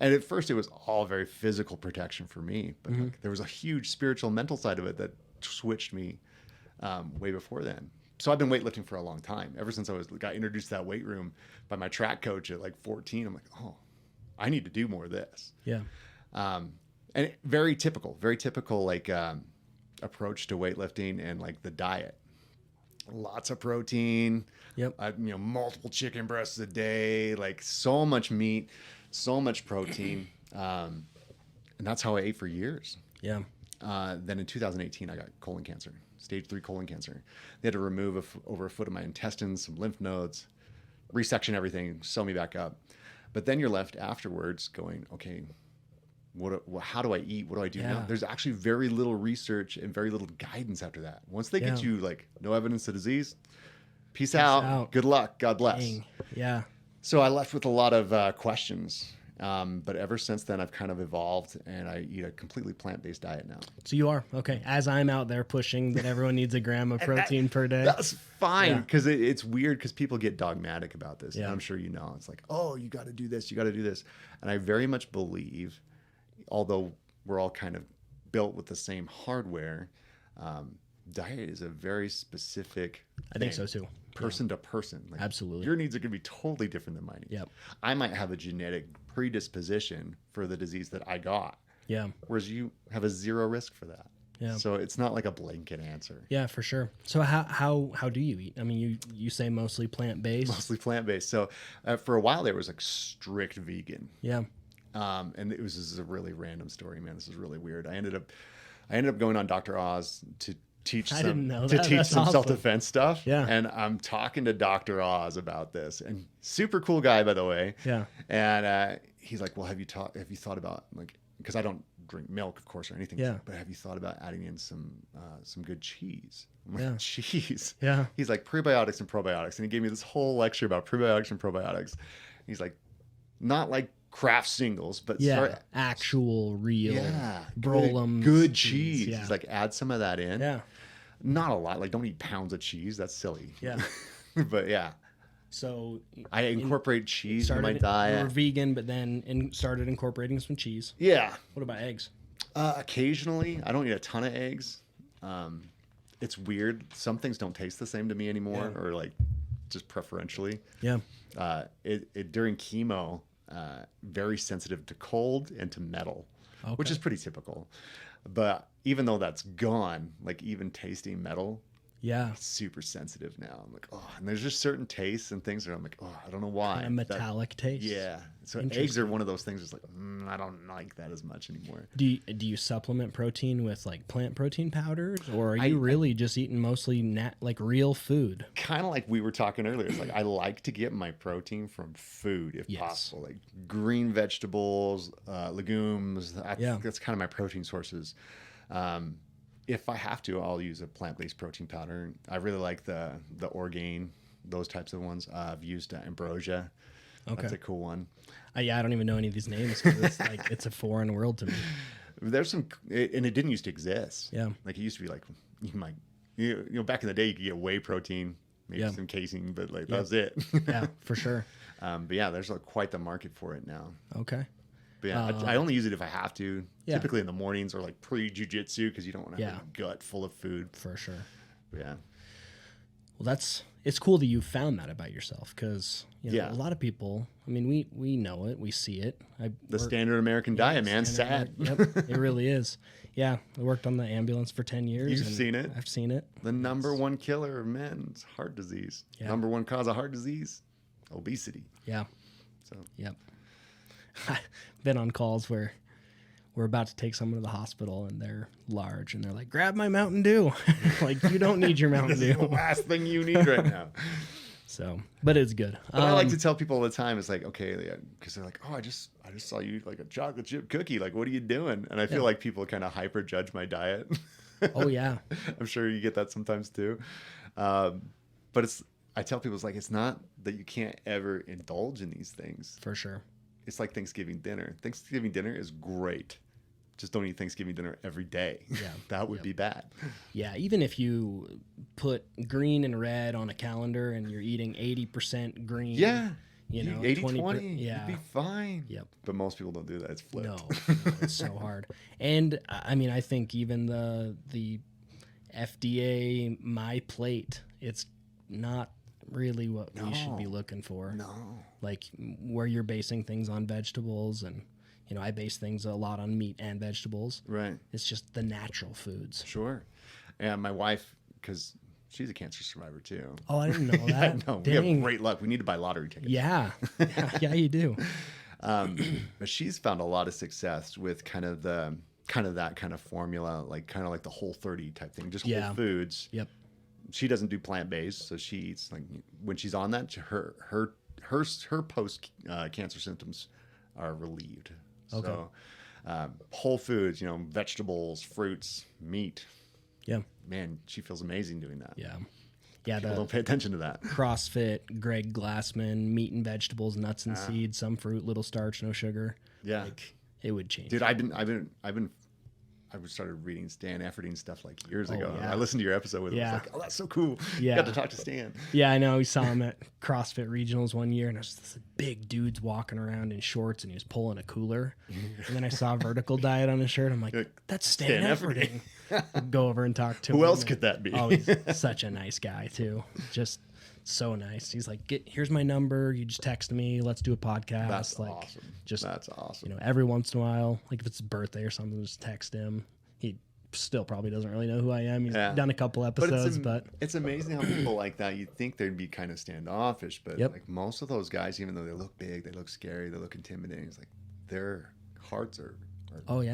And at first it was all very physical protection for me, but like, there was a huge spiritual mental side of it that switched me way before then. So I've been weightlifting for a long time. Ever since I got introduced to that weight room by my track coach at like 14, I'm like, oh, I need to do more of this. yeah, And very typical like approach to weightlifting and like the diet. Lots of protein. Yep. Multiple chicken breasts a day, like so much meat, so much protein. And that's how I ate for years. yeah, Then in 2018, I got colon cancer, stage 3 colon cancer. They had to remove over a foot of my intestines, some lymph nodes, resection everything, sew me back up. But then you're left afterwards going, okay, how do I eat? What do I do now? There's actually very little research and very little guidance after that. Once they get you like no evidence of disease, peace out. Good luck. God bless. Dang. Yeah, So I left with a lot of questions. But ever since then, I've kind of evolved and I eat a completely plant-based diet now. so you are okay. As I'm out there pushing that everyone needs a gram of protein per day. That's fine because it's weird because people get dogmatic about this. Yeah. And I'm sure you know. It's like, oh, you got to do this. You got to do this. And I very much believe, although we're all kind of built with the same hardware, diet is a very specific I think so too. person to person. Like, Absolutely. Your needs are going to be totally different than my needs. Yep. I might have a genetic predisposition for the disease that I got, Yeah, whereas you have a zero risk for that. Yeah. So it's not like a blanket answer. yeah, for sure. So how do you eat? I mean, you say mostly plant-based. Mostly plant-based. So for a while there was like strict vegan. Yeah, And this is a really random story, man. This is really weird. I ended up going on Dr. Oz to teach I some, didn't know to that. teach That's some awesome. self-defense stuff. Yeah. And I'm talking to Dr. Oz about this, and super cool guy, by the way. Yeah. And he's like, well, have you thought about, like, because I don't drink milk, of course, or anything. Yeah. But have you thought about adding in some good cheese? I'm like, Yeah. cheese. Yeah. He's like, prebiotics and probiotics. And he gave me this whole lecture about prebiotics and probiotics. He's like, not like craft singles, but actual real Brolem good cheese. Yeah. He's like, add some of that in. Yeah. Not a lot. Like, don't eat pounds of cheese. That's silly. Yeah. But yeah, So I incorporate cheese in my you diet. were vegan, but then started incorporating some cheese. Yeah. What about eggs? Occasionally, I don't eat a ton of eggs. It's weird. Some things don't taste the same to me anymore, or like just preferentially. Yeah. During chemo, very sensitive to cold and to metal, which is pretty typical. But even though that's gone, like even tasting metal, Yeah. super sensitive now. I'm like, oh, and there's just certain tastes and things that I'm like, oh, I don't know why. Kind of metallic taste. Yeah. So eggs are one of those things that's like, I don't like that as much anymore. Do you supplement protein with like plant protein powders, or are you really just eating mostly like real food? Kind of like we were talking earlier. It's like I like to get my protein from food if possible, like green vegetables, legumes. That's kind of my protein sources. If I have to, I'll use a plant-based protein powder. I really like the Orgain, those types of ones. I've used Ambrosia. Okay. That's a cool one. Yeah, I don't even know any of these names because it's like it's a foreign world to me. There's some, and it didn't used to exist. Yeah. Like it used to be like back in the day you could get whey protein, maybe some casein, but like that was it. Yeah, for sure. But yeah, there's quite the market for it now. Okay. But yeah, I only use it if I have to. Yeah. Typically in the mornings or like pre-jujitsu because you don't want to have a gut full of food. For sure. But yeah. Well, it's cool that you found that about yourself because a lot of people. I mean, we know it, we see it. The standard American diet, man, sad. Yep, it really is. Yeah, I worked on the ambulance for 10 years. You've seen it. I've seen it. The number one killer of men is heart disease. Yeah. Number one cause of heart disease, obesity. Yeah. So. Yep. I've been on calls where we're about to take someone to the hospital and they're large and they're like, grab my Mountain Dew. Like, you don't need your Mountain Dew. This is the last thing you need right now. So, but it's good. But I like to tell people all the time, it's like, okay, because they're like, oh, I just saw you eat like a chocolate chip cookie. Like, what are you doing? And I feel like people kind of hyper judge my diet. Oh, yeah. I'm sure you get that sometimes too. But I tell people, it's not that you can't ever indulge in these things. For sure. It's like Thanksgiving dinner. Thanksgiving dinner is great. Just don't eat Thanksgiving dinner every day. Yeah. That would be bad. Yeah. Even if you put green and red on a calendar and you're eating 80% green. Yeah. 80-20. Yeah. You'd be fine. Yep. But most people don't do that. It's flipped. No, it's so hard. And I mean, I think even the FDA My Plate, it's not really what we should be looking for. No. Like where you're basing things on vegetables and I base things a lot on meat and vegetables. Right. It's just the natural foods. Sure. And my wife, because she's a cancer survivor too. Oh, I didn't know that. No, we have great luck. We need to buy lottery tickets. Yeah, you do. But she's found a lot of success with kind of that kind of formula, like the Whole30 type thing, just whole foods. Yep. She doesn't do plant-based, so she eats like when she's on that, her post cancer symptoms are relieved. Okay. So whole foods, vegetables, fruits, meat. Yeah. Man, she feels amazing doing that. Yeah. Yeah. People don't pay attention to that. CrossFit, Greg Glassman, meat and vegetables, nuts and seeds, some fruit, little starch, no sugar. Yeah. Like, it would change. Dude, I started reading Stan Efferding stuff like years ago. Yeah. I listened to your episode with him. I was like, oh, that's so cool. Yeah. Got to talk to Stan. Yeah, I know. We saw him at CrossFit Regionals one year, and it was this big dudes walking around in shorts, and he was pulling a cooler. And then I saw Vertical Diet on his shirt. I'm like, that's Stan Efferding. Go over and talk to him. Who else could that be? Oh, he's such a nice guy, too. Just so nice. He's like, here's my number. You just text me. Let's do a podcast. That's like, awesome. That's awesome. Every once in a while, like if it's his birthday or something, just text him. He still probably doesn't really know who I am. He's done a couple episodes, but it's amazing how people like that, you'd think they'd be kind of standoffish, but like most of those guys, even though they look big, they look scary, they look intimidating, it's like their hearts are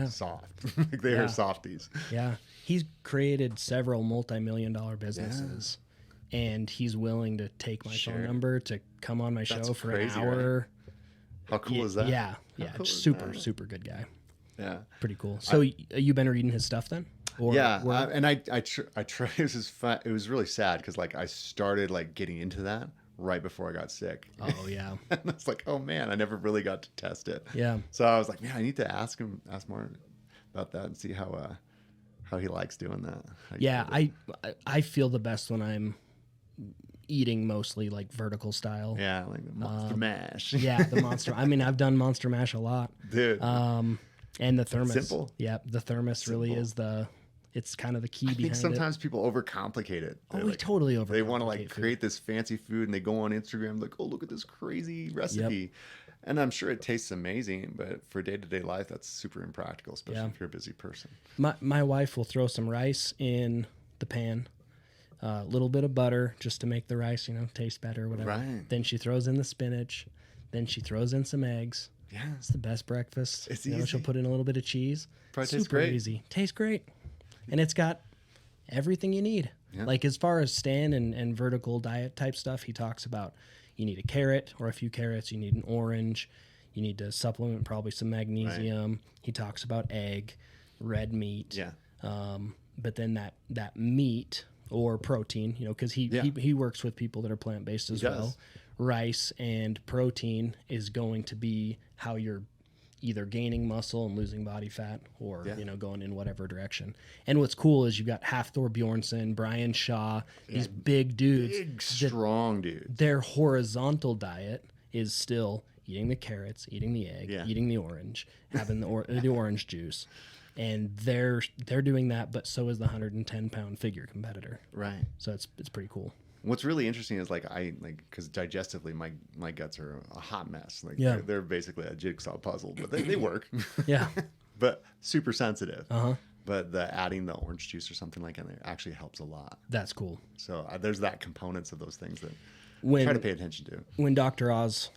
soft. Like they are softies. Yeah. He's created several multi-million-dollar businesses. Yeah. And he's willing to take my phone number to come on my show for an hour. Right? How cool is that? Yeah. Cool super good guy. Yeah. Pretty cool. So you've been reading his stuff then? Or and I tried. It was really sad because like I started like getting into that right before I got sick. Oh yeah. And I was like, oh man, I never really got to test it. Yeah. So I was like, man, I need to ask more about that and see how he likes doing that. Yeah, I feel the best when I'm eating mostly like vertical style. Yeah, like the Monster Mash. Yeah, the Monster. I mean, I've done Monster Mash a lot. Dude. And the thermos. Simple. Yeah, the thermos really is it's kind of the key behind it. I think sometimes people overcomplicate it. They're we totally overcomplicate. They want to like create this fancy food and they go on Instagram like, oh, look at this crazy recipe. Yep. And I'm sure it tastes amazing, but for day-to-day life, that's super impractical, especially if you're a busy person. My wife will throw some rice in the pan, a little bit of butter just to make the rice, taste better or whatever. Right. Then she throws in the spinach. Then she throws in some eggs. Yeah. It's the best breakfast. It's easy. She'll put in a little bit of cheese. Probably tastes great. Easy. Tastes great. And it's got everything you need. Yeah. Like as far as Stan and vertical diet type stuff, he talks about you need a carrot or a few carrots. You need an orange. You need to supplement probably some magnesium. Right. He talks about egg, red meat. Yeah. But then that meat or protein, because he works with people that are plant-based as well. rice and protein is going to be how you're either gaining muscle and losing body fat or, Yeah. you know, going in whatever direction. And what's cool is you've got Hafthor Bjornsson, Brian Shaw, these big dudes. Big, strong dudes. Their horizontal diet is still eating the carrots, eating the egg, Yeah. eating the orange, having the orange juice. And they're doing that, but so is the 110-pound figure competitor. Right. So it's pretty cool. What's really interesting is because digestively my guts are a hot mess. Like Yeah. they're basically a jigsaw puzzle, but they work. Yeah. But super sensitive. Uh-huh. But adding the orange juice or something like in there actually helps a lot. That's cool. So there's that components of those things that When try to pay attention to. when Dr. Oz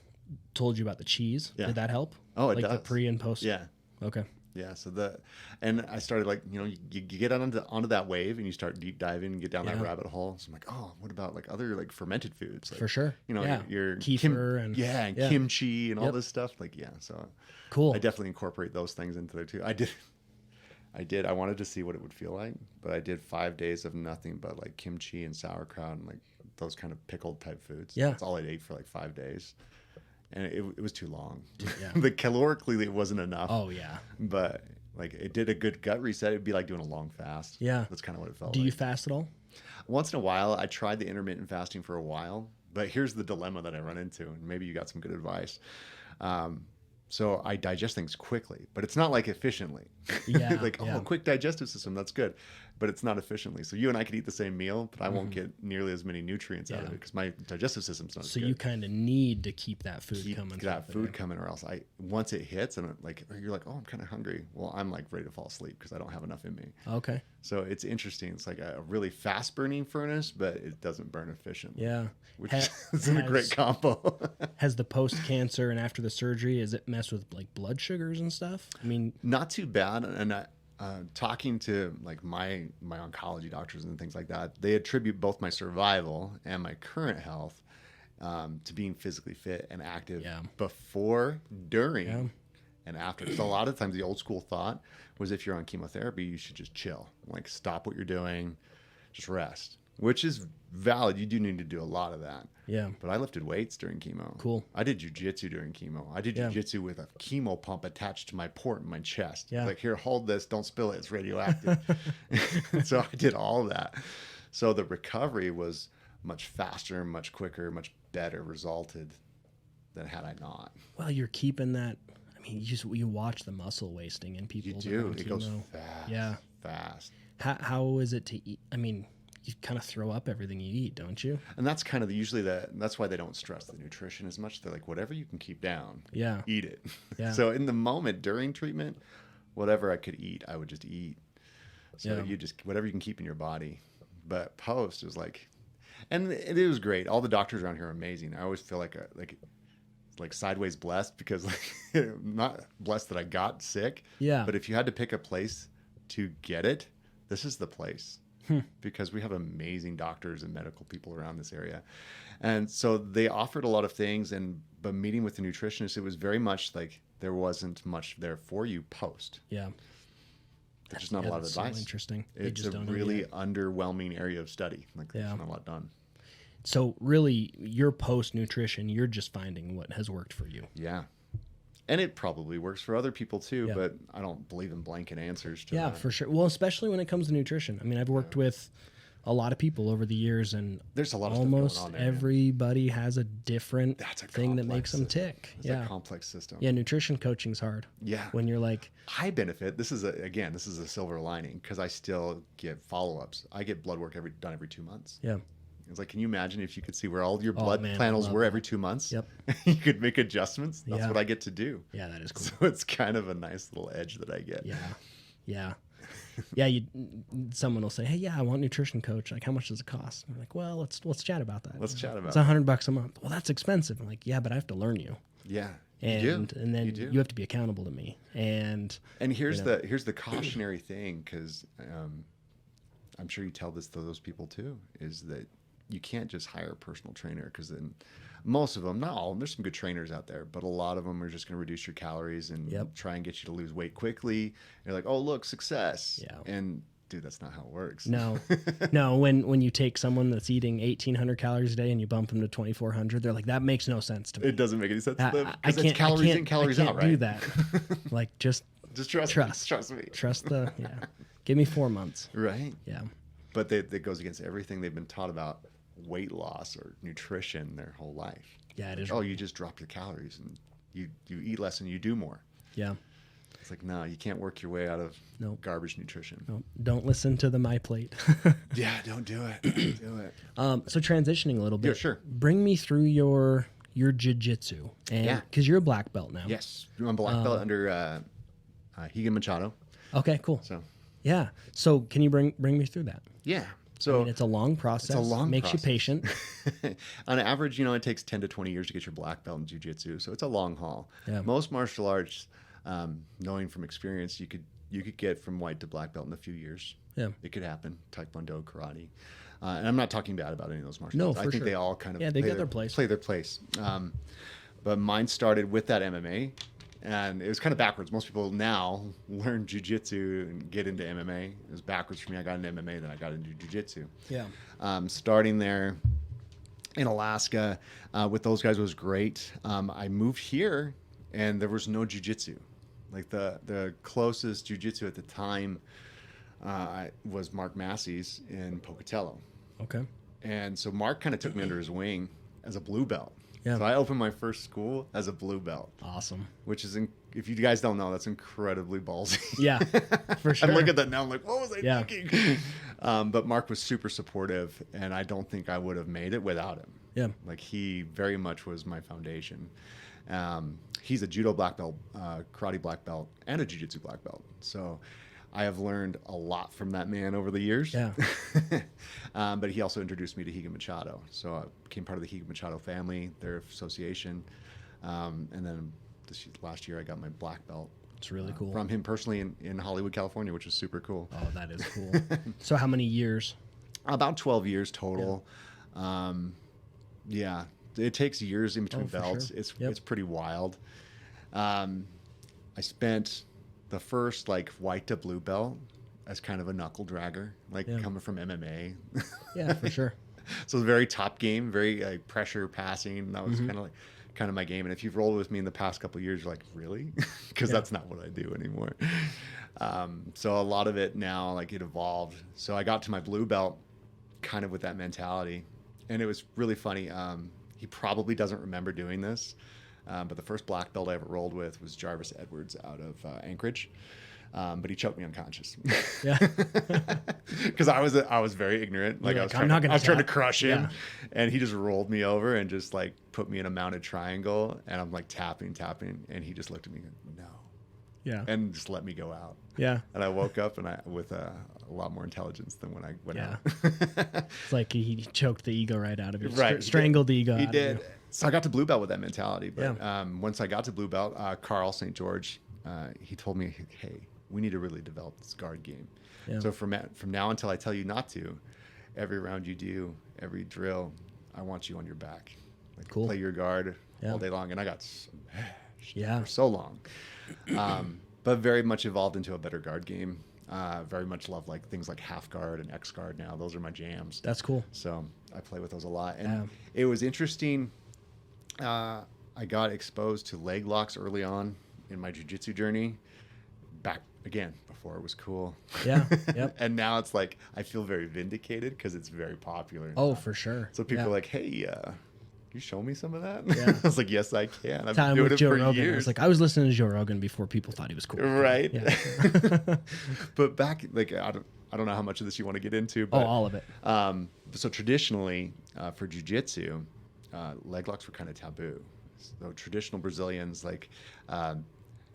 told you about the cheese, Yeah. did that help? Oh, it like the does. pre and post. Yeah. Okay. Yeah, so and I started you get onto that wave and you start deep diving and get down that Yeah. rabbit hole. So I'm like, oh, what about like other like fermented foods? Like, For sure. You know, Yeah. your Kefir and kimchi and all Yep. this stuff. Like, yeah, so Cool. I definitely incorporate those things into there too. I did. I wanted to see what it would feel like, but I did 5 days of nothing but like kimchi and sauerkraut and like those kind of pickled type foods. Yeah. That's all I ate for like 5 days. And it was too long. Yeah. The calorically it wasn't enough. Oh yeah. But like it did a good gut reset. It'd be like doing a long fast. Yeah. That's kind of what it felt Do like. you fast at all? Once in a while, I tried the intermittent fasting for a while, but here's the dilemma that I run into, and maybe you got some good advice. So I digest things quickly, but it's not like efficiently. Yeah, Like, yeah. oh, quick digestive system, that's good. But it's not efficiently. So you and I could eat the same meal, but I won't get nearly as many nutrients out of Mm-hmm. Yeah. it because my digestive system's not as So good. you kind of need to keep that food Keep coming. that through food coming, or else once it hits and you're like, oh, I'm kind of hungry. Well, I'm like ready to fall asleep because I don't have enough in me. Okay. So it's interesting. It's like a really fast burning furnace, but it doesn't burn efficiently. Yeah. Which Ha- is a great combo. Has the post cancer and after the surgery, is it messed with like blood sugars and stuff? I mean, Not too bad. And talking to like my oncology doctors and things like that, they attribute both my survival and my current health to being physically fit and active Yeah. before, during, Yeah. and after. So a lot of times the old school thought was if you're on chemotherapy, you should just chill, like stop what you're doing, just rest, which is valid. You do need to do a lot of that. yeah. But I lifted weights during chemo. Cool. I did jujitsu during chemo. I did Yeah. jujitsu with a chemo pump attached to my port in my chest. Yeah. Like, here, hold this. Don't spill it. It's radioactive. So I did all of that. So the recovery was much faster, much quicker, much better resulted than had I not. Well, you're keeping that. I mean, you watch the muscle wasting in people. You that are do. on It goes chemo. fast. Yeah. Fast. How is it to eat? I mean, you kind of throw up everything you eat, don't you? And that's kind of that's why they don't stress the nutrition as much. They're like, whatever you can keep down, Yeah. eat it. Yeah. So in the moment during treatment, whatever I could eat, I would just eat. So Yeah. you just, whatever you can keep in your body. But post is like, and it was great. All the doctors around here are amazing. I always feel like sideways blessed because like, I'm not blessed that I got sick. Yeah. But if you had to pick a place to get it, this is the place. Because we have amazing doctors and medical people around this area. And so they offered a lot of things, but meeting with the nutritionist, it was very much like there wasn't much there for you post. Yeah. There's just not a lot of that's advice. So interesting. They It's just a don't know really yet. underwhelming area of study. Like there's Yeah. not a lot done. So really, your post nutrition, you're just finding what has worked for you. Yeah. And it probably works for other people too, Yeah. but I don't believe in blanket answers to Yeah, that. for sure. Well, especially when it comes to nutrition. I mean, I've worked with a lot of people over the years, and There's a lot of almost stuff going on there. everybody has a different That's a thing that makes them complex tick. It's Yeah. a complex system. Yeah, nutrition coaching's hard. Yeah. When you're like, I benefit. This is a silver lining because I still get follow-ups. I get blood work done every 2 months. yeah, It's like, can you imagine if you could see where all your Oh, blood man, I panels love were that. every 2 months? Yep. You could make adjustments. That's Yeah. what I get to do. yeah, that is cool. So it's kind of a nice little edge that I get. Yeah, yeah, yeah. Someone will say, "Hey, yeah, I want nutrition coach. Like, how much does it cost?" I'm like, "Well, let's chat about that. Let's chat about It's $100 a month. Well, that's expensive." I'm like, "Yeah, but I have to learn you, Yeah. and then You do. you have to be accountable to me." And here's you know. the cautionary thing, because I'm sure you tell this to those people too, is that you can't just hire a personal trainer, because then most of them, not all of them, there's some good trainers out there, but a lot of them are just going to reduce your calories and Yep. try and get you to lose weight quickly. And you're like, oh, look, success. Yeah. And dude, that's not how it works. No, no. When you take someone that's eating 1,800 calories a day and you bump them to 2,400, they're like, that makes no sense to me. It doesn't make any sense to them I because it's calories in, calories out, right? Do that. Like just trust me. Trust give me 4 months. Right. Yeah. But that goes against everything they've been taught about weight loss or nutrition their whole life. Yeah, it is. Oh, you just drop your calories and you eat less and you do more. Yeah. It's like, no, you can't work your way out of garbage nutrition. Nope. Don't listen to the My Plate. Yeah, don't do it. Don't do it. So transitioning a little bit. Yeah, sure. Bring me through your jiu-jitsu. And because you're a black belt now. Yes. I'm black belt under Rigan Machado. Okay, cool. So yeah. So can you bring me through that? yeah. So I mean, it's a long process. Makes you patient. On average, it takes 10 to 20 years to get your black belt in jiu-jitsu. So it's a long haul. Yeah. Most martial arts, knowing from experience, you could get from white to black belt in a few years. Yeah. It could happen. Taekwondo, karate. And I'm not talking bad about any of those martial arts. No, I think they all kind of they get their place. Play their place. But mine started with that MMA. And it was kind of backwards. Most people now learn jiu-jitsu and get into MMA. It was backwards for me. I got into MMA, then I got into jiu-jitsu. Yeah. Starting there in Alaska with those guys was great. I moved here, and there was no jiu-jitsu. Like the closest jiu-jitsu at the time was Mark Massey's in Pocatello. Okay. And so Mark kind of took me under his wing as a blue belt. Yeah. So I opened my first school as a blue belt. Awesome. Which is, if you guys don't know, that's incredibly ballsy. Yeah, for sure. I look at that now, I'm like, what was I thinking? Yeah. But Mark was super supportive, and I don't think I would have made it without him. Yeah. Like, he very much was my foundation. He's a judo black belt, karate black belt, and a jiu-jitsu black belt. So I have learned a lot from that man over the years. Yeah. But he also introduced me to Rigan Machado. So I became part of the Rigan Machado family, their association. And then last year I got my black belt. It's really cool. From him personally in Hollywood, California, which was super cool. Oh, that is cool. So how many years? About 12 years total. Yeah. It takes years in between belts. Sure. It's pretty wild. I spent the first white to blue belt as kind of a knuckle dragger, coming from MMA. Yeah, for sure. So it's very top game, very pressure passing. That was kind of my game. And if you've rolled with me in the past couple of years, you're like, really? Because that's not what I do anymore. So a lot of it now, it evolved. So I got to my blue belt kind of with that mentality. And it was really funny. He probably doesn't remember doing this. But the first black belt I ever rolled with was Jarvis Edwards out of Anchorage. But he choked me unconscious. Yeah. Because I was very ignorant. I was trying to crush him. Yeah. And he just rolled me over and just put me in a mounted triangle. And I'm tapping. And he just looked at me and goes, no. Yeah. And just let me go out. Yeah. And I woke up with a lot more intelligence than when I went out. It's like he choked the ego right out of you. Right. Strangled the ego. He did. So I got to blue belt with that mentality. But once I got to blue belt, Carl St. George, he told me, hey, we need to really develop this guard game. Yeah. So from now until I tell you not to, every round you do, every drill, I want you on your back. Cool. Play your guard all day long. And I got smashed for so long. But very much evolved into a better guard game. Very much love things like half guard and X guard now. Those are my jams. That's cool. So I play with those a lot. And it was interesting. I got exposed to leg locks early on in my jiu-jitsu journey. Back again before it was cool. Yeah. Yep. And now it's I feel very vindicated because it's very popular. Oh, for sure. So people are like, hey, you show me some of that? Yeah. I was like, yes, I can. I've been doing it Joe for Rogan. years. I was listening to Joe Rogan before people thought he was cool. Right. Yeah. But back, I don't know how much of this you want to get into. But, all of it. So traditionally, for jiu-jitsu, leg locks were kind of taboo. So traditional Brazilians,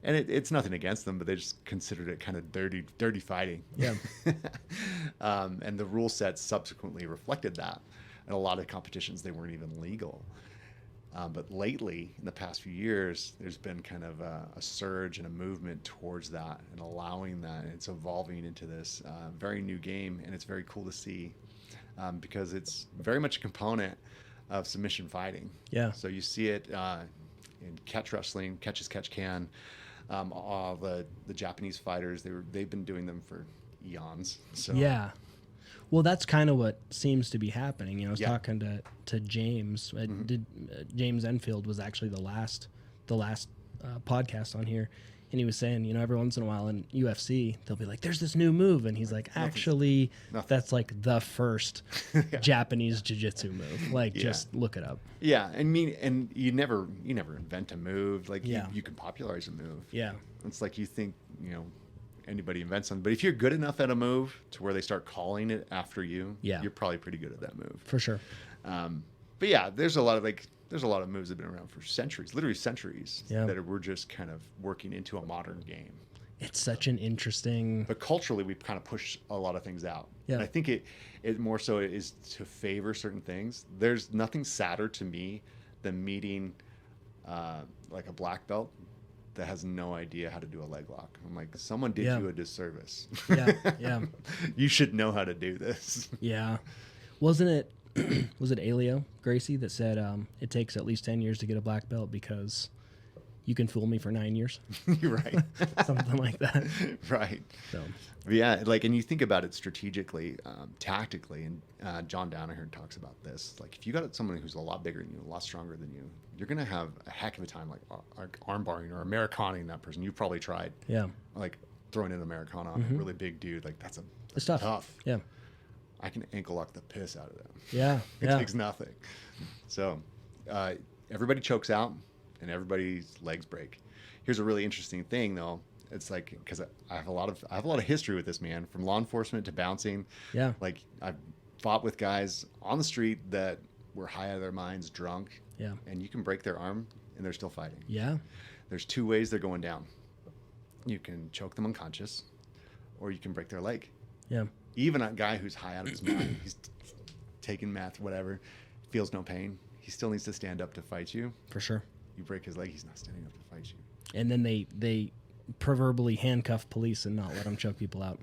and it's nothing against them, but they just considered it kind of dirty fighting. Yeah. And the rule set subsequently reflected that. In a lot of competitions, they weren't even legal. But lately, in the past few years, there's been kind of a surge and a movement towards that and allowing that. And it's evolving into this very new game, and it's very cool to see because it's very much a component of submission fighting. Yeah. So you see it in catch wrestling, catch as catch can. All the Japanese fighters, they've been doing them for eons. So Yeah. Well, that's kind of what seems to be happening. You know, I was Yeah. talking to James. James Enfield was actually the last podcast on here, and he was saying, you know, every once in a while in UFC, they'll be like, "There's this new move," and he's like, "Actually, that's like the first Japanese jiu-jitsu move. Like, just look it up." Yeah, and you never invent a move. Like Yeah. you can popularize a move. Yeah. It's like you think, you know, anybody invents something, but if you're good enough at a move to where they start calling it after you, you're probably pretty good at that move. For sure. But yeah, there's a lot of moves that have been around for centuries, literally centuries, that we're just kind of working into a modern game. It's such an interesting. But culturally, we've kind of pushed a lot of things out. Yeah. And I think it more so is to favor certain things. There's nothing sadder to me than meeting like a black belt that has no idea how to do a leg lock. I'm like, someone did you a disservice. Yeah. You should know how to do this. Yeah. Wasn't it was it Alio Gracie that said it takes at least 10 years to get a black belt because you can fool me for 9 years? You're right. Something like that. Right. So yeah, like, and you think about it strategically, tactically, and John Danaher talks about this. Like, if you got someone who's a lot bigger than you, a lot stronger than you, you're gonna have a heck of a time, like arm barring or Americaning that person. You've probably tried. Yeah. Like throwing an Americana on a really big dude. Like that's It's tough. Yeah. I can ankle lock the piss out of them. Yeah. It takes nothing. So everybody chokes out and everybody's legs break. Here's a really interesting thing though. It's like, because I have a lot of history with this, man, from law enforcement to bouncing. Yeah. Like I've fought with guys on the street that were high out of their minds, drunk. Yeah. And you can break their arm and they're still fighting. Yeah. There's two ways they're going down. You can choke them unconscious or you can break their leg. Yeah. Even a guy who's high out of his mind, he's taking meth, whatever, feels no pain. He still needs to stand up to fight you. For sure. You break his leg, he's not standing up to fight you. And then they proverbially handcuff police and not let them choke people out.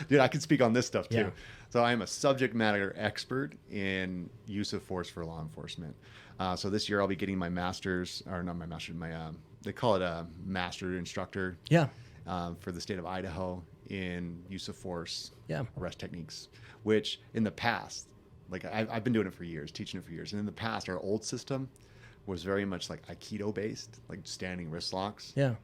Dude, I can speak on this stuff too. Yeah. So I am a subject matter expert in use of force for law enforcement. So this year I'll be getting my master's, or not my master's, they call it a master instructor. Yeah. For the state of Idaho in use of force, Yeah. arrest techniques, which in the past, like I've been doing it for years, teaching it for years. And in the past, our old system was very much like Aikido based, like standing wrist locks. Yeah.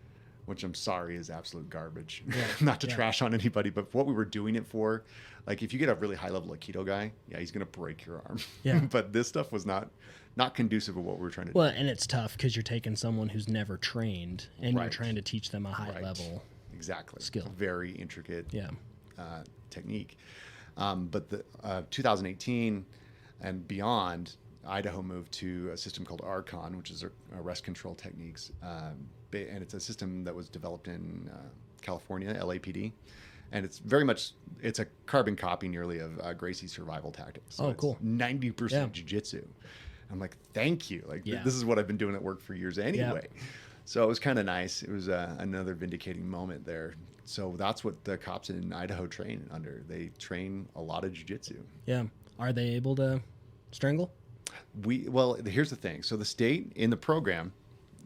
Which I'm sorry is absolute garbage. Yeah. Not to trash on anybody, but what we were doing it for, like if you get a really high level Aikido guy, yeah, he's gonna break your arm. Yeah. But this stuff was not conducive of what we were trying to do. Well, and it's tough because you're taking someone who's never trained and you're Right. trying to teach them a high level Exactly. skill. Very intricate Yeah. technique. But the 2018 and beyond, Idaho moved to a system called ARCON, which is arrest control techniques. And it's a system that was developed in California, LAPD. And it's it's a carbon copy nearly of Gracie's survival tactics. So cool. It's 90% jiu-jitsu. I'm like, thank you. Like, Yeah. this is what I've been doing at work for years anyway. So it was kind of nice. It was another vindicating moment there. So that's what the cops in Idaho train under. They train a lot of jiu-jitsu. Yeah. Are they able to strangle? Well, here's the thing. So the state in the program,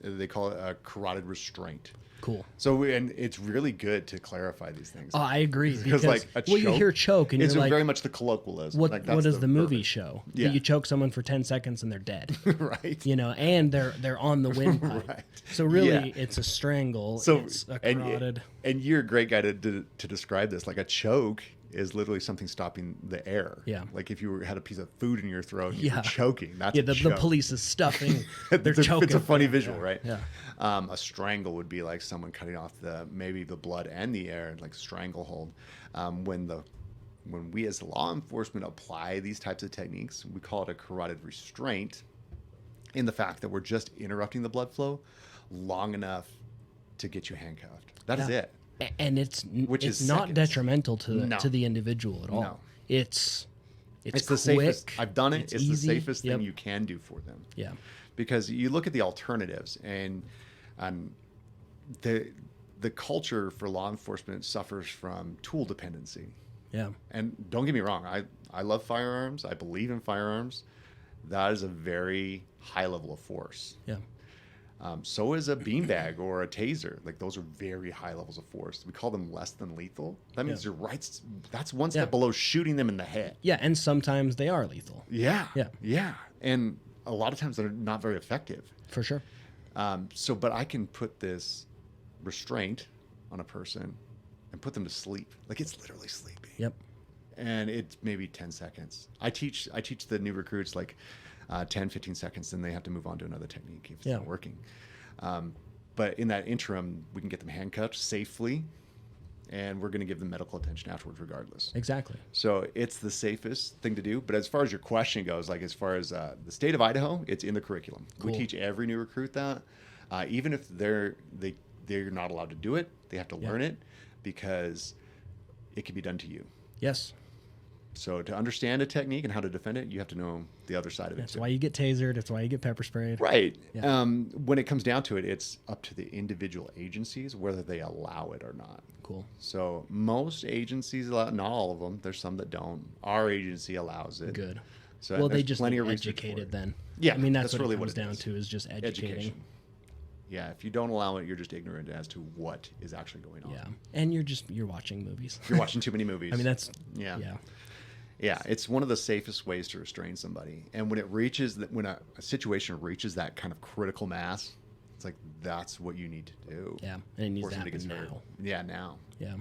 they call it a carotid restraint. Cool. So, and it's really good to clarify these things. Oh, I agree. Because like a choke, you hear choke and it's you're like, very much the colloquialism. what Like, does the movie verbiage. show? Yeah. That you choke someone for 10 seconds and they're dead. Right. You know, and they're on the windpipe. Right. So really, Yeah. it's a strangle. So it's a carotid. and you're a great guy to describe this. Like a choke is literally something stopping the air. Yeah. Like if you had a piece of food in your throat and Yeah. you're choking, that's Yeah, a the choke. police is stuffing. They're it's choking. a funny Yeah, visual, yeah, right? Yeah. A strangle would be like someone cutting off maybe the blood and the air, like stranglehold. When we as law enforcement apply these types of techniques, we call it a carotid restraint, in the fact that we're just interrupting the blood flow long enough to get you handcuffed. That is Yeah. it. And it's Which it's is not seconds. detrimental to No. to the individual at all. No. It's It's quick, the safest. I've done it. It's the easy. safest Yep. thing you can do for them. Yeah. Because you look at the alternatives, and the culture for law enforcement suffers from tool dependency. Yeah. And don't get me wrong, I love firearms. I believe in firearms. That is a very high level of force. Yeah. So is a beanbag or a taser. Like those are very high levels of force. We call them less than lethal. That means you're right. That's one step below shooting them in the head. Yeah, and sometimes they are lethal. Yeah. And a lot of times they're not very effective. For sure. But I can put this restraint on a person and put them to sleep. Like it's literally sleeping. Yep. And it's maybe 10 seconds. I teach the new recruits like 10, 15 seconds, then they have to move on to another technique if it's not working. But in that interim, we can get them handcuffed safely, and we're going to give them medical attention afterwards regardless. Exactly. So it's the safest thing to do. But as far as your question goes, like as far as the state of Idaho, it's in the curriculum. Cool. We teach every new recruit that. Even if they're not allowed to do it, they have to learn it because it can be done to you. Yes. So to understand a technique and how to defend it, you have to know the other side of it. That's why you get tasered. That's why you get pepper sprayed. Right. Yeah. When it comes down to it, it's up to the individual agencies whether they allow it or not. Cool. So most agencies allow, not all of them. There's some that don't. Our agency allows it. Good. So well, they just plenty need of educated then. Yeah. I mean, that's really what it comes down to is just educating. Yeah, if you don't allow it, you're just ignorant as to what is actually going on. Yeah, and you're watching movies. You're watching too many movies. I mean, that's Yeah, it's one of the safest ways to restrain somebody. And when a situation reaches that kind of critical mass, it's like that's what you need to do. Yeah, and it needs to happen now. Yeah, now. Yeah.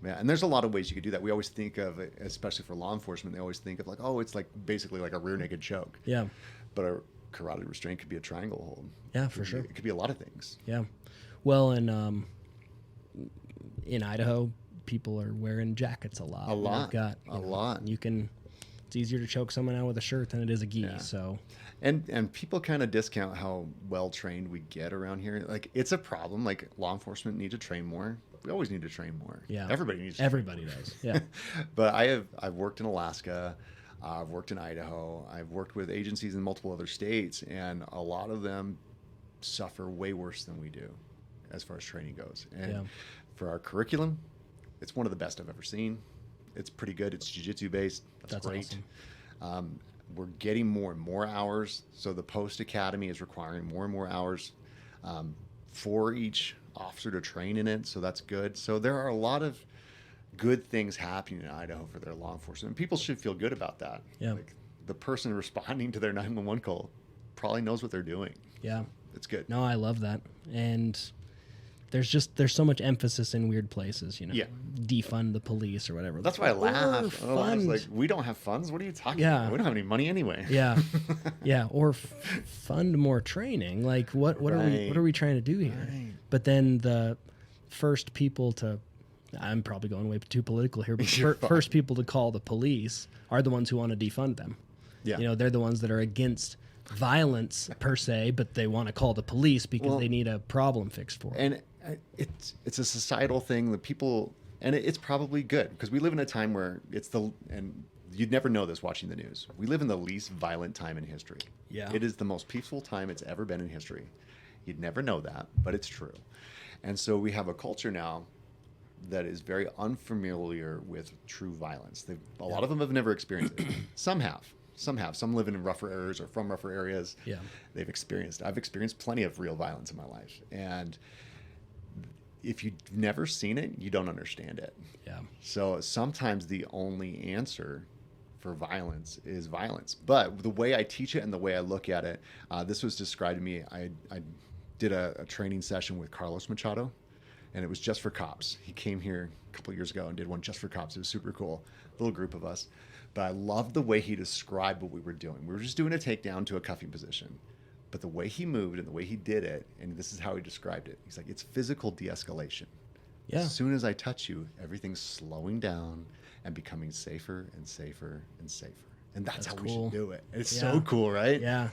Yeah, and there's a lot of ways you could do that. We always think of, especially for law enforcement, they always think of like, oh, it's like basically like a rear naked choke. Yeah. But a carotid restraint could be a triangle hold. Yeah, for sure. It could be a lot of things. Yeah. Well, and in Idaho, people are wearing jackets a lot. A lot. It's easier to choke someone out with a shirt than it is a gi. Yeah. So, and people kind of discount how well trained we get around here. Like it's a problem. Like law enforcement need to train more. We always need to train more. Yeah. Everybody needs to Everybody does. Yeah. But I've worked in Alaska. I've worked in Idaho. I've worked with agencies in multiple other states, and a lot of them suffer way worse than we do as far as training goes. And for our curriculum, it's one of the best I've ever seen. It's pretty good. It's jiu-jitsu based. That's great. Awesome. We're getting more and more hours. So the post academy is requiring more and more hours for each officer to train in it. So that's good. So there are a lot of good things happening in Idaho for their law enforcement. And people should feel good about that. Yeah. Like the person responding to their 911 call probably knows what they're doing. Yeah. It's good. No, I love that. And there's so much emphasis in weird places, you know. Yeah. Defund the police or whatever. That's why I laugh. Oh, I was like, we don't have funds? What are you talking about? We don't have any money anyway. Yeah. Yeah. Or fund more training. Like what are we trying to do here? Right. But then the first people to, I'm probably going way too political here, but first people to call the police are the ones who want to defund them. Yeah. You know, they're the ones that are against violence per se, but they want to call the police because they need a problem fixed for them. And it's a societal thing that people, and it's probably good because we live in a time where and you'd never know this watching the news. We live in the least violent time in history. Yeah. It is the most peaceful time it's ever been in history. You'd never know that, but it's true. And so we have a culture now that is very unfamiliar with true violence. A lot of them have never experienced it. Some have. Some live in rougher areas or from rougher areas. Yeah. I've experienced plenty of real violence in my life. And if you've never seen it, you don't understand it. Yeah. So sometimes the only answer for violence is violence. But the way I teach it and the way I look at it, this was described to me. I did a training session with Carlos Machado, and it was just for cops. He came here a couple of years ago and did one just for cops. It was super cool. Little group of us. But I loved the way he described what we were doing. We were just doing a takedown to a cuffing position. But the way he moved and the way he did it, and this is how he described it. He's like, it's physical de-escalation. Yeah. As soon as I touch you, everything's slowing down and becoming safer and safer and safer. And that's how we should do it. It's so cool, right? Yeah.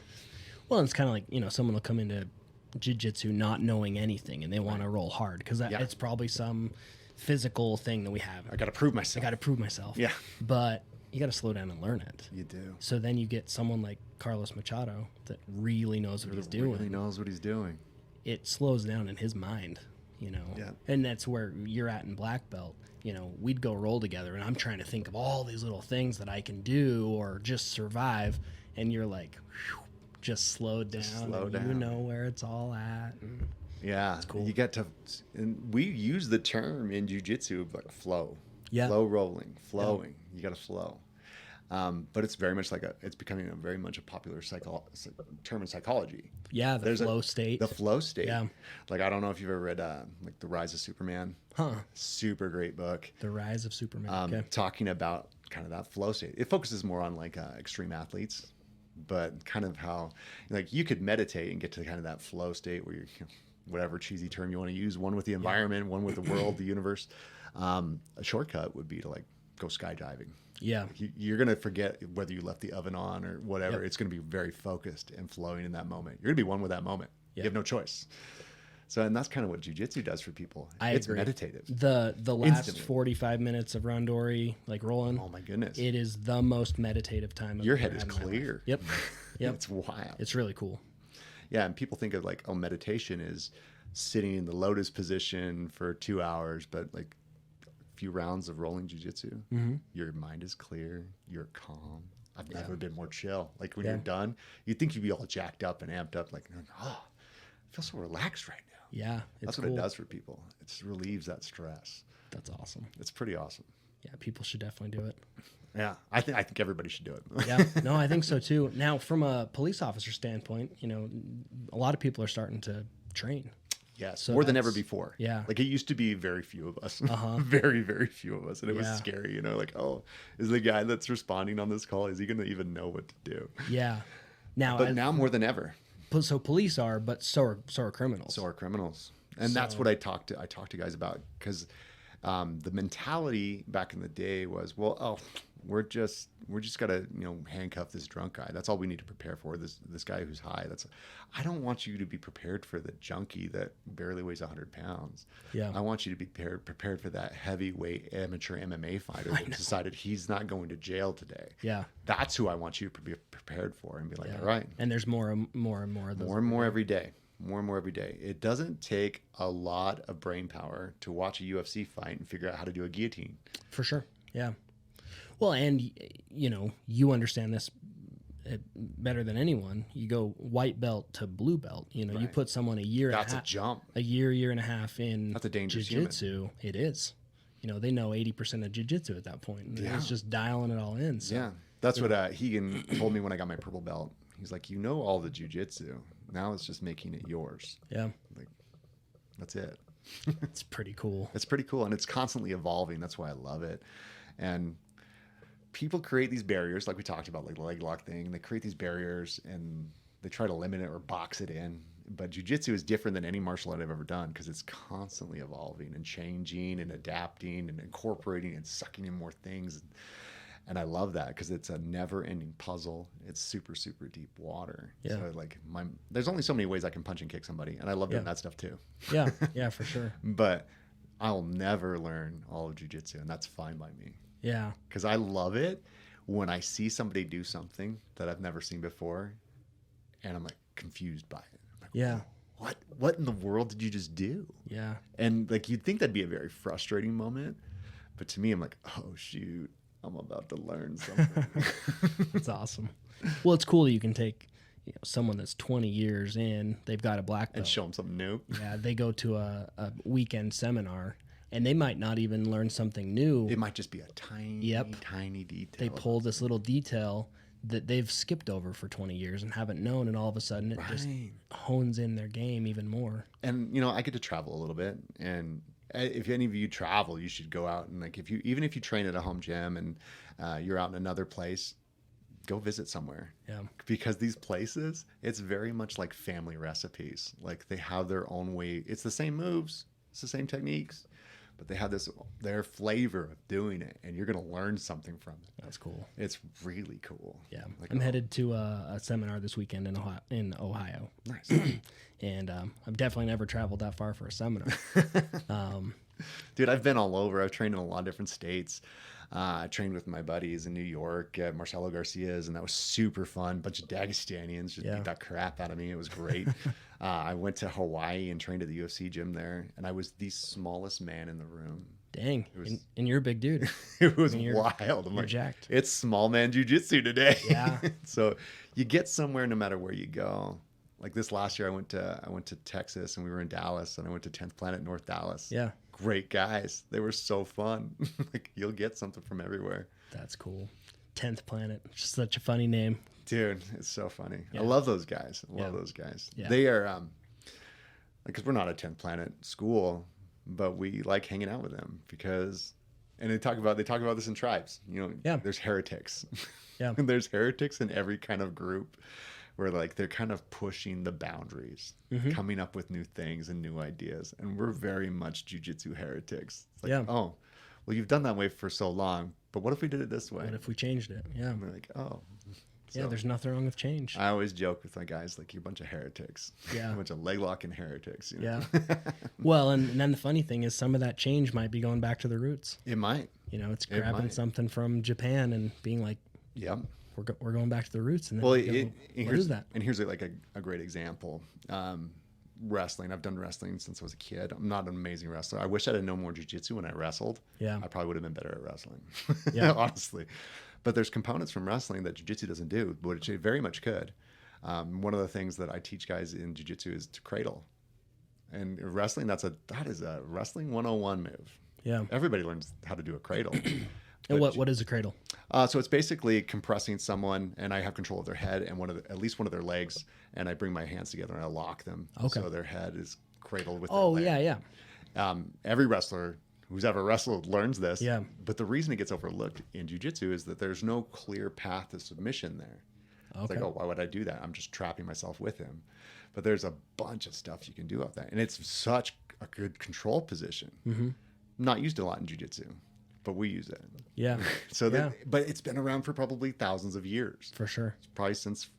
Well, it's kind of like, you know, someone will come into jiu-jitsu not knowing anything and they want to roll hard because it's probably some physical thing that we have. I got to prove myself. Yeah. But you got to slow down and learn it. You do. So then you get someone like Carlos Machado that really knows what he's doing. Really knows what he's doing. It slows down in his mind, you know. Yeah. And that's where you're at in Blackbelt. You know, we'd go roll together and I'm trying to think of all these little things that I can do or just survive. And you're like, just slowed down. slow and down. You know where it's all at. And Yeah, cool. you get to, and we use the term in jiu-jitsu like flow, Yeah. flow rolling, flowing. You got to flow, but it's very much like it's becoming very much a popular term in psychology. yeah, the There's flow state. The flow state. Yeah. Like I don't know if you've ever read like The Rise of Superman. Huh. Super great book. The Rise of Superman. Okay. Talking about kind of that flow state. It focuses more on like extreme athletes, but kind of how like you could meditate and get to kind of that flow state where you're, whatever cheesy term you want to use, one with the environment, one with the world, the universe. A shortcut would be to like go skydiving. Yeah. You're going to forget whether you left the oven on or whatever. Yep. It's going to be very focused and flowing in that moment. You're going to be one with that moment. Yep. You have no choice. So, and that's kind of what jiu-jitsu does for people. It's agree. meditative. The last Instantly. 45 minutes of randori, like rolling. Oh my goodness. It is the most meditative time. I've Your ever head had is in my life. clear. Yep. Yep. It's wild. It's really cool. Yeah, and people think of like, oh, meditation is sitting in the lotus position for 2 hours, but like a few rounds of rolling jiu-jitsu, your mind is clear, you're calm. I've never been more chill. Like when you're done, you'd think you'd be all jacked up and amped up, like, oh, I feel so relaxed right now. Yeah. That's what it does for people. It just relieves that stress. That's awesome. It's pretty awesome. Yeah. People should definitely do it. Yeah, I think everybody should do it. Yeah. No, I think so too. Now, from a police officer standpoint, a lot of people are starting to train. Yes, So more than ever that's- before. yeah. Like it used to be very few of us. Very, very few of us. And it was Yeah. scary, like, oh, is the guy that's responding on this call, is he going to even know what to do? Yeah. Now, But now more than ever, so police are, but so are criminals. so are criminals. And that's what I talk to guys about, because the mentality back in the day was, well, oh, we're just gotta handcuff this drunk guy. That's all we need to prepare for. This guy who's high. I don't want you to be prepared for the junkie that barely weighs 100 pounds. Yeah. I want you to be prepared for that heavyweight amateur MMA fighter that decided he's not going to jail today. Yeah. That's who I want you to be prepared for, and be like, Yeah. all right. And there's more and more of those. More and more every day. More and more every day. It doesn't take a lot of brain power to watch a UFC fight and figure out how to do a guillotine. For sure. Yeah. Well, and you understand this better than anyone. You go white belt to blue belt. You Right. put someone That's a a jump. year and a half in. That's a dangerous jiu-jitsu. It is. They know 80% of jiu-jitsu at that point. And Yeah. It's just dialing it all in. So. Yeah. That's what Hegan told me when I got my purple belt. He's like, all the jiu-jitsu. Now it's just making it yours. Yeah. Like, that's it. It's pretty cool. It's pretty cool. And it's constantly evolving. That's why I love it. And people create these barriers, like we talked about, like the leg lock thing. They create these barriers and they try to limit it or box it in. But jiu-jitsu is different than any martial art I've ever done, because it's constantly evolving and changing and adapting and incorporating and sucking in more things. And I love that, because it's a never-ending puzzle. It's super, super deep water. Yeah. So like there's only so many ways I can punch and kick somebody, and I love doing that stuff too. Yeah. Yeah, for sure. But I'll never learn all of jiu-jitsu, and that's fine by me, Yeah. because I love it when I see somebody do something that I've never seen before, and I'm like confused by it. I'm like, Yeah. what in the world did you just do? Yeah. And like you'd think that'd be a very frustrating moment, but to me, I'm like, oh shoot, I'm about to learn something. It's awesome. Well, it's cool that you can take someone that's 20 years in, they've got a black belt. And show them something new. Yeah, they go to a weekend seminar, and they might not even learn something new. It might just be a tiny detail. They pull this little detail that they've skipped over for 20 years and haven't known, and all of a sudden it just hones in their game even more. And I get to travel a little bit, and if any of you travel, you should go out and like even if you train at a home gym and you're out in another place, go visit somewhere. Yeah. Because these places, it's very much like family recipes. Like they have their own way. It's the same moves, it's the same techniques, but they have their flavor of doing it, and you're going to learn something from it. That's cool. It's really cool. Yeah. Like, I'm headed to a seminar this weekend in Ohio. Nice. And I've definitely never traveled that far for a seminar. Dude, I've been all over. I've trained in a lot of different states. I trained with my buddies in New York, Marcelo Garcia's, and that was super fun. Bunch of Dagestanians just beat that crap out of me. It was great. I went to Hawaii and trained at the UFC gym there, and I was the smallest man in the room. Dang. It was, And you're a big dude. it was you're- wild. I'm You're like, jacked. it's small man jujitsu today. Yeah. So you get somewhere no matter where you go. Like this last year, I went to Texas and we were in Dallas, and I went to 10th Planet North Dallas. Yeah. Great guys. They were so fun. Like you'll get something from everywhere. That's cool. 10th Planet. Just such a funny name. Dude, it's so funny. Yeah. I love those guys. I love Yeah. those guys. Yeah. They are, because we're not a 10th Planet school, but we like hanging out with them because, and they talk about this in tribes. You know, Yeah. there's heretics. Yeah. And there's heretics in every kind of group where like they're kind of pushing the boundaries, coming up with new things and new ideas. And we're very much jujitsu heretics. It's like, Yeah. oh, well, you've done that way for so long, but what if we did it this way? What if we changed it? Yeah. And we're like, oh. Yeah, So- there's nothing wrong with change. I always joke with my guys, like, you're a bunch of heretics. Yeah. A bunch of leg locking heretics. You know? Yeah. Well, and then the funny thing is some of that change might be going back to the roots. It might. You know, it's It grabbing might. something from Japan and being like, Yep. we're going back to the roots. And then Well, we go, and what here's is that? And here's like a great example. Wrestling. I've done wrestling since I was a kid. I'm not an amazing wrestler. I wish I had known more jiu-jitsu when I wrestled. Yeah. I probably would have been better at wrestling. Yeah. Honestly. But there's components from wrestling that jiu-jitsu doesn't do, which it very much could. One of the things that I teach guys in jiu-jitsu is to cradle. And wrestling, that is a wrestling 101 move. Yeah. Everybody learns how to do a cradle. And what is a cradle? So it's basically compressing someone, and I have control of their head and at least one of their legs, and I bring my hands together and I lock them. Okay. So their head is cradled with Oh, their leg. yeah. Every wrestler who's ever wrestled learns this. Yeah. But the reason it gets overlooked in jiu-jitsu is that there's no clear path to submission there. It's Okay. like, oh, why would I do that? I'm just trapping myself with him. But there's a bunch of stuff you can do with that. And it's such a good control position. Mm-hmm. Not used a lot in jiu-jitsu, but we use it. Yeah. So Yeah. but it's been around for probably thousands of years. For sure. Probably since,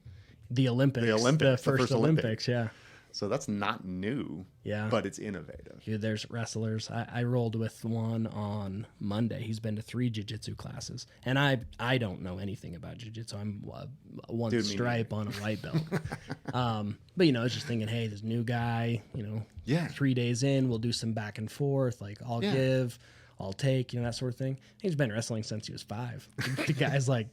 The Olympics. The first Olympics. Yeah. so that's not new, Yeah. but it's innovative. Dude, there's wrestlers. I rolled with one on Monday. He's been to 3 jiu-jitsu classes. And I don't know anything about jiu-jitsu. I'm one Dude, me stripe on a white belt. But, I was just thinking, hey, this new guy, Yeah. 3 days in, we'll do some back and forth. Like, I'll Yeah. give, I'll take, that sort of thing. He's been wrestling since he was 5. The guy's like,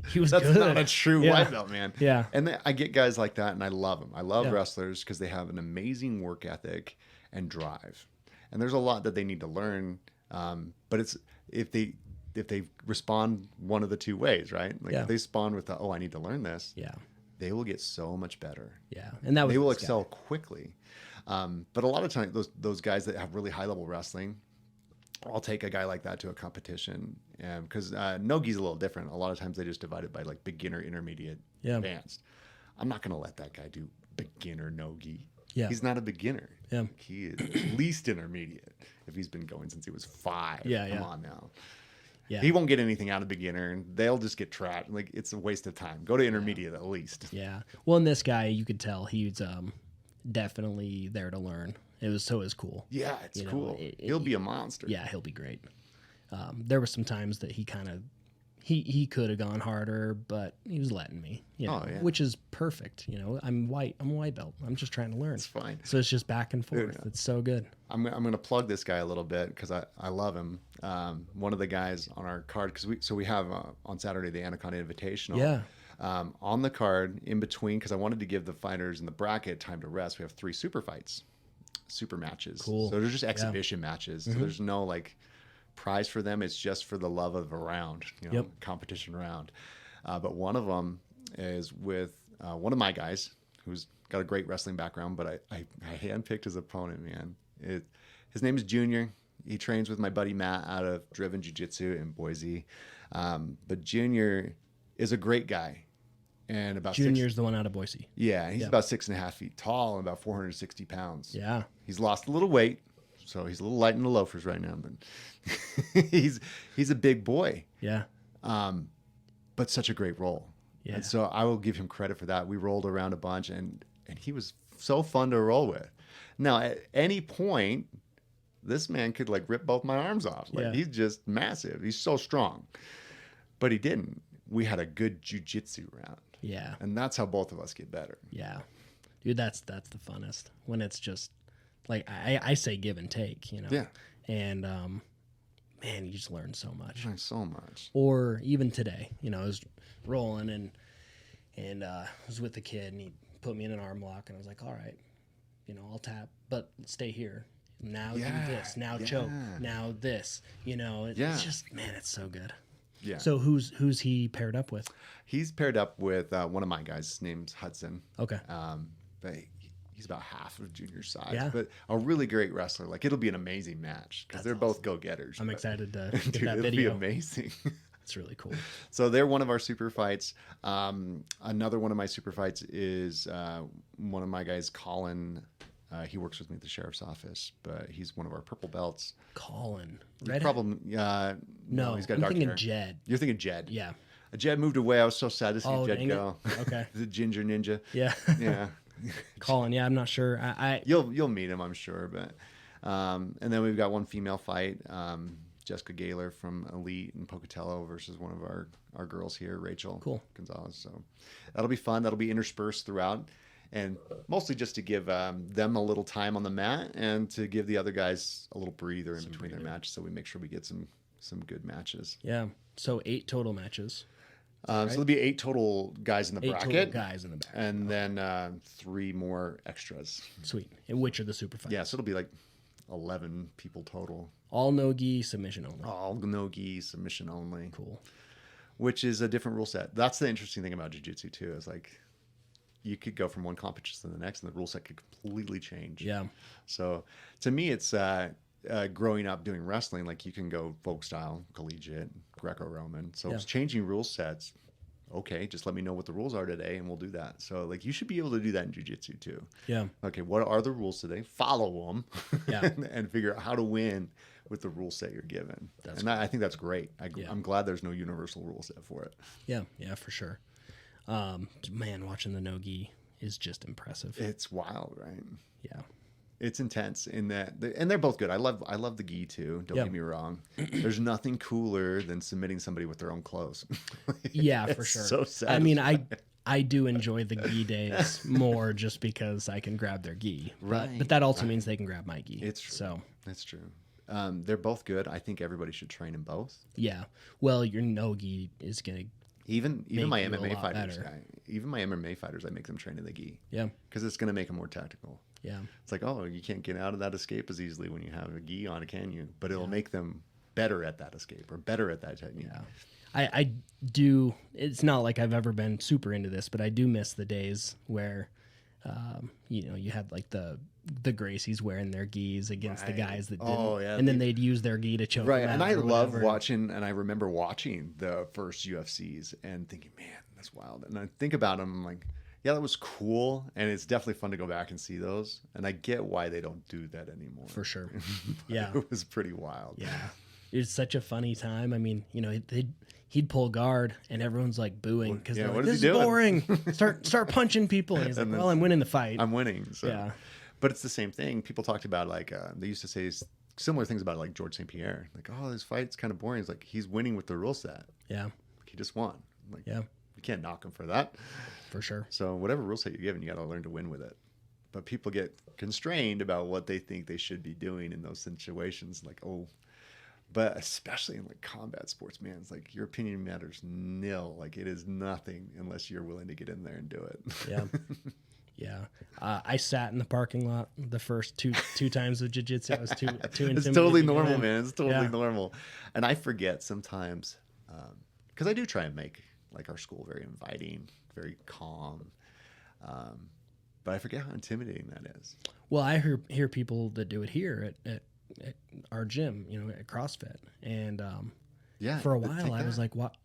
he was That's good. not a true Yeah. white belt, man. Yeah. And I get guys like that, and I love them. I love Yeah. wrestlers because they have an amazing work ethic and drive. And there's a lot that they need to learn. But it's if they respond one of the two ways, right? Like Yeah. if they spawn with I need to learn this, Yeah. they will get so much better. Yeah. And that was They will this guy. excel quickly. But a lot of times, those guys that have really high level wrestling, I'll take a guy like that to a competition because Nogi's a little different. A lot of times they just divide it by like beginner, intermediate, Yeah. advanced. I'm not going to let that guy do beginner Nogi. Yeah. He's not a beginner. Yeah. He is at least intermediate if he's been going since he was 5. Yeah, Come yeah. on now. Yeah. He won't get anything out of beginner, and they'll just get trapped. Like it's a waste of time. Go to intermediate at least. Yeah. Well, and this guy, you could tell he's definitely there to learn. It was cool. Yeah, it's You know, cool. He'll be a monster. Yeah, he'll be great. There were some times that he kind of he could have gone harder, but he was letting me. Oh, yeah. Which is perfect. I'm white. I'm a white belt. I'm just trying to learn. It's fine. So it's just back and forth. Dude, It's so good. I'm going to plug this guy a little bit because I love him. One of the guys on our card, because we have on Saturday the Anaconda Invitational. Yeah. On the card in between, because I wanted to give the fighters in the bracket time to rest. We have 3 super fights, super matches. Cool. So they're just exhibition matches. Mm-hmm. So there's no like prize for them. It's just for the love of a round, Yep. competition round. But one of them is with one of my guys who's got a great wrestling background, but I handpicked his opponent, man. His name is Junior. He trains with my buddy Matt out of Driven Jiu-Jitsu in Boise. But Junior is a great guy. And about Junior's the one out of Boise. he's about 6.5 feet tall and about 460 pounds. Yeah. He's lost a little weight, so he's a little light in the loafers right now, but he's a big boy. Yeah. But such a great roll. Yeah. And so I will give him credit for that. We rolled around a bunch, and he was so fun to roll with. Now, at any point, this man could like rip both my arms off. Like Yeah. he's just massive. He's so strong. But he didn't. We had a good jiu-jitsu round. Yeah. And that's how both of us get better. Yeah. Dude, that's the funnest when it's just like I say give and take, Yeah. And man, you just learn so much. Learn so much. Or even today, I was rolling and I was with the kid, and he put me in an arm lock, and I was like, all right, I'll tap, but stay here. Now do this. Now choke. Now this. It's just, man, it's so good. Yeah. So who's he paired up with? He's paired up with one of my guys. His name's Hudson. Okay. But he's about half of Junior's size. Yeah. But a really great wrestler. Like, it'll be an amazing match because they're both go-getters. I'm excited to get dude, that it'll video. be amazing. It's really cool. So they're one of our super fights. Another one of my super fights is one of my guys, Colin. He works with me at the sheriff's office, but he's one of our purple belts. Colin. No, he's got I'm dark thinking hair. Jed. You're thinking Jed. Yeah. Jed moved away. I was so sad to see Jed dang go. it. Okay. The ginger ninja. Yeah. Yeah. Colin. Yeah, I'm not sure. You'll meet him, I'm sure. But and then we've got one female fight. Jessica Gaylor from Elite in Pocatello versus one of our girls here, Rachel Gonzalez. So that'll be fun. That'll be interspersed throughout. And mostly just to give them a little time on the mat and to give the other guys a little breather in between their matches, so we make sure we get some good matches. Yeah. So 8 total matches. So there'll be 8 total guys in the 8 bracket. total guys in the back. And then 3 more extras. Sweet. And which are the super fights? Yeah, so it'll be like 11 people total. All no-gi, submission only. All no-gi, submission only. Cool. Which is a different rule set. That's the interesting thing about jiu-jitsu too, is like you could go from one competition to the next and the rule set could completely change. Yeah. So to me, it's growing up doing wrestling, like you can go folk style, collegiate, Greco-Roman. So it's changing rule sets. Okay, just let me know what the rules are today and we'll do that. So like you should be able to do that in jiu-jitsu too. Yeah. Okay, what are the rules today? Follow them. Yeah. and figure out how to win with the rule set you're given. I think that's great. I'm glad there's no universal rule set for it. Yeah, for sure. Man, watching the no-gi is just impressive. It's wild, right? Yeah. It's intense in that, and they're both good. I love the gi too. Don't get me wrong. There's nothing cooler than submitting somebody with their own clothes. Yeah, for sure. So sad. I mean, I do enjoy the gi days more just because I can grab their gi. Right. But that also means they can grab my gi. It's true. So it's true. They're both good. I think everybody should train in both. Yeah. Well, your no gi is gonna even my MMA fighters. Better. Even my MMA fighters, I make them train in the gi. Yeah. Because it's gonna make them more tactical. Yeah. It's like, oh, you can't get out of that escape as easily when you have a gi on, can you? But it'll make them better at that escape or better at that technique. Yeah. I do. It's not like I've ever been super into this, but I do miss the days where, you had like the Gracies wearing their gis against the guys that didn't. Oh, yeah. And then they'd use their gi to choke them out. And I love watching, and I remember watching the first UFCs and thinking, man, that's wild. And I think about them, I'm like, yeah, that was cool, and it's definitely fun to go back and see those. And I get why they don't do that anymore. For sure. Yeah. It was pretty wild. Yeah. It's such a funny time. I mean, he'd pull guard, and everyone's like booing because they're like, this is boring. Start punching people. And he's like, well, I'm winning the fight. I'm winning. So. Yeah. But it's the same thing. People talked about, like, they used to say similar things about, like, George St. Pierre. Like, oh, this fight's kind of boring. It's like, he's winning with the rule set. Yeah. He just won. Like, yeah. You can't knock him for that. For sure. So whatever rule set you're given, you got to learn to win with it. But people get constrained about what they think they should be doing in those situations. Like, but especially in like combat sports, man, it's like your opinion matters nil. Like it is nothing unless you're willing to get in there and do it. Yeah. Yeah. I sat in the parking lot the first two times of jiu-jitsu. I was too intimidated. It's totally normal, man. It's totally normal. And I forget sometimes, because I do try and make like our school very inviting, very calm. But I forget how intimidating that is. Well, I hear people that do it here at our gym, at CrossFit. And for a while I was like, what?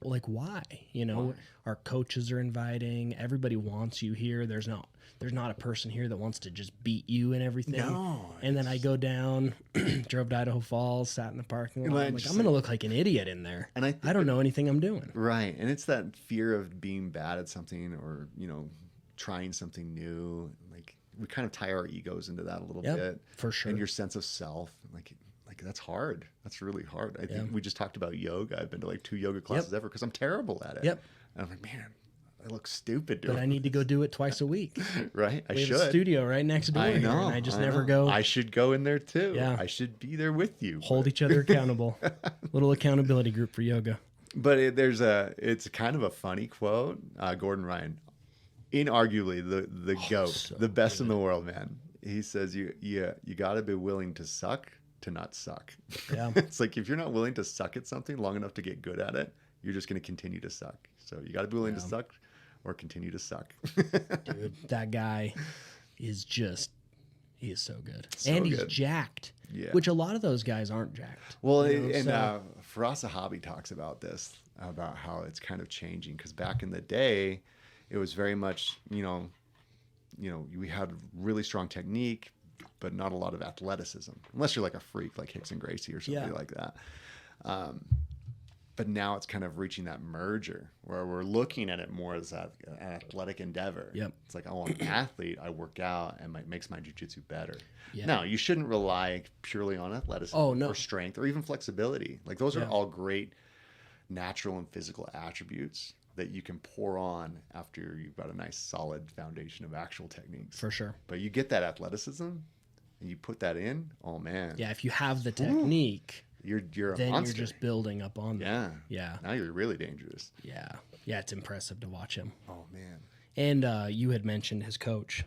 Like, why? Why? Our coaches are inviting. Everybody wants you here. There's not a person here that wants to just beat you and everything. No. And then I go down, drove to Idaho Falls, sat in the parking lot. I'm going to look like an idiot in there. And I don't know anything I'm doing. Right. And it's that fear of being bad at something or, trying something new. Like we kind of tie our egos into that a little bit. For sure. And your sense of self. Like that's hard. That's really hard. I think we just talked about yoga. I've been to like 2 yoga classes ever because I'm terrible at it. Yep. And I'm like, man, I look stupid but doing I need to go do it twice a week. right. I We have should. a studio right next door. I here, know. and I just I never know. go. I should go in there too. Yeah. I should be there with you. Hold each other accountable. Little accountability group for yoga. But it's kind of a funny quote. Gordon Ryan, inarguably the GOAT, so the best in the world, man. He says you got to be willing to suck to not suck. Yeah. It's like if you're not willing to suck at something long enough to get good at it, you're just going to continue to suck. So you got to be willing to suck or continue to suck. Dude, that guy is he is so good. And he's good. Jacked. Yeah. Which a lot of those guys aren't jacked. Well, you know, and so- Firas Zahabi talks about this, about how it's kind of changing. Because back in the day, it was very much, you know, we had really strong technique, but not a lot of athleticism, unless you're like a freak like Hickson Gracie or something like that. But now it's kind of reaching that merger where we're looking at it more as an athletic endeavor. Yep. It's like, oh, I'm an athlete. I work out and it makes my jiu-jitsu better. Yeah. Now, you shouldn't rely purely on athleticism or strength or even flexibility. Like those are all great natural and physical attributes that you can pour on after you've got a nice solid foundation of actual techniques. For sure. But you get that athleticism and you put that in, oh man. Yeah, if you have the technique, you're a then monster. you're just building up on that. Yeah. Yeah. Now you're really dangerous. Yeah. Yeah, it's impressive to watch him. Oh man. And you had mentioned his coach.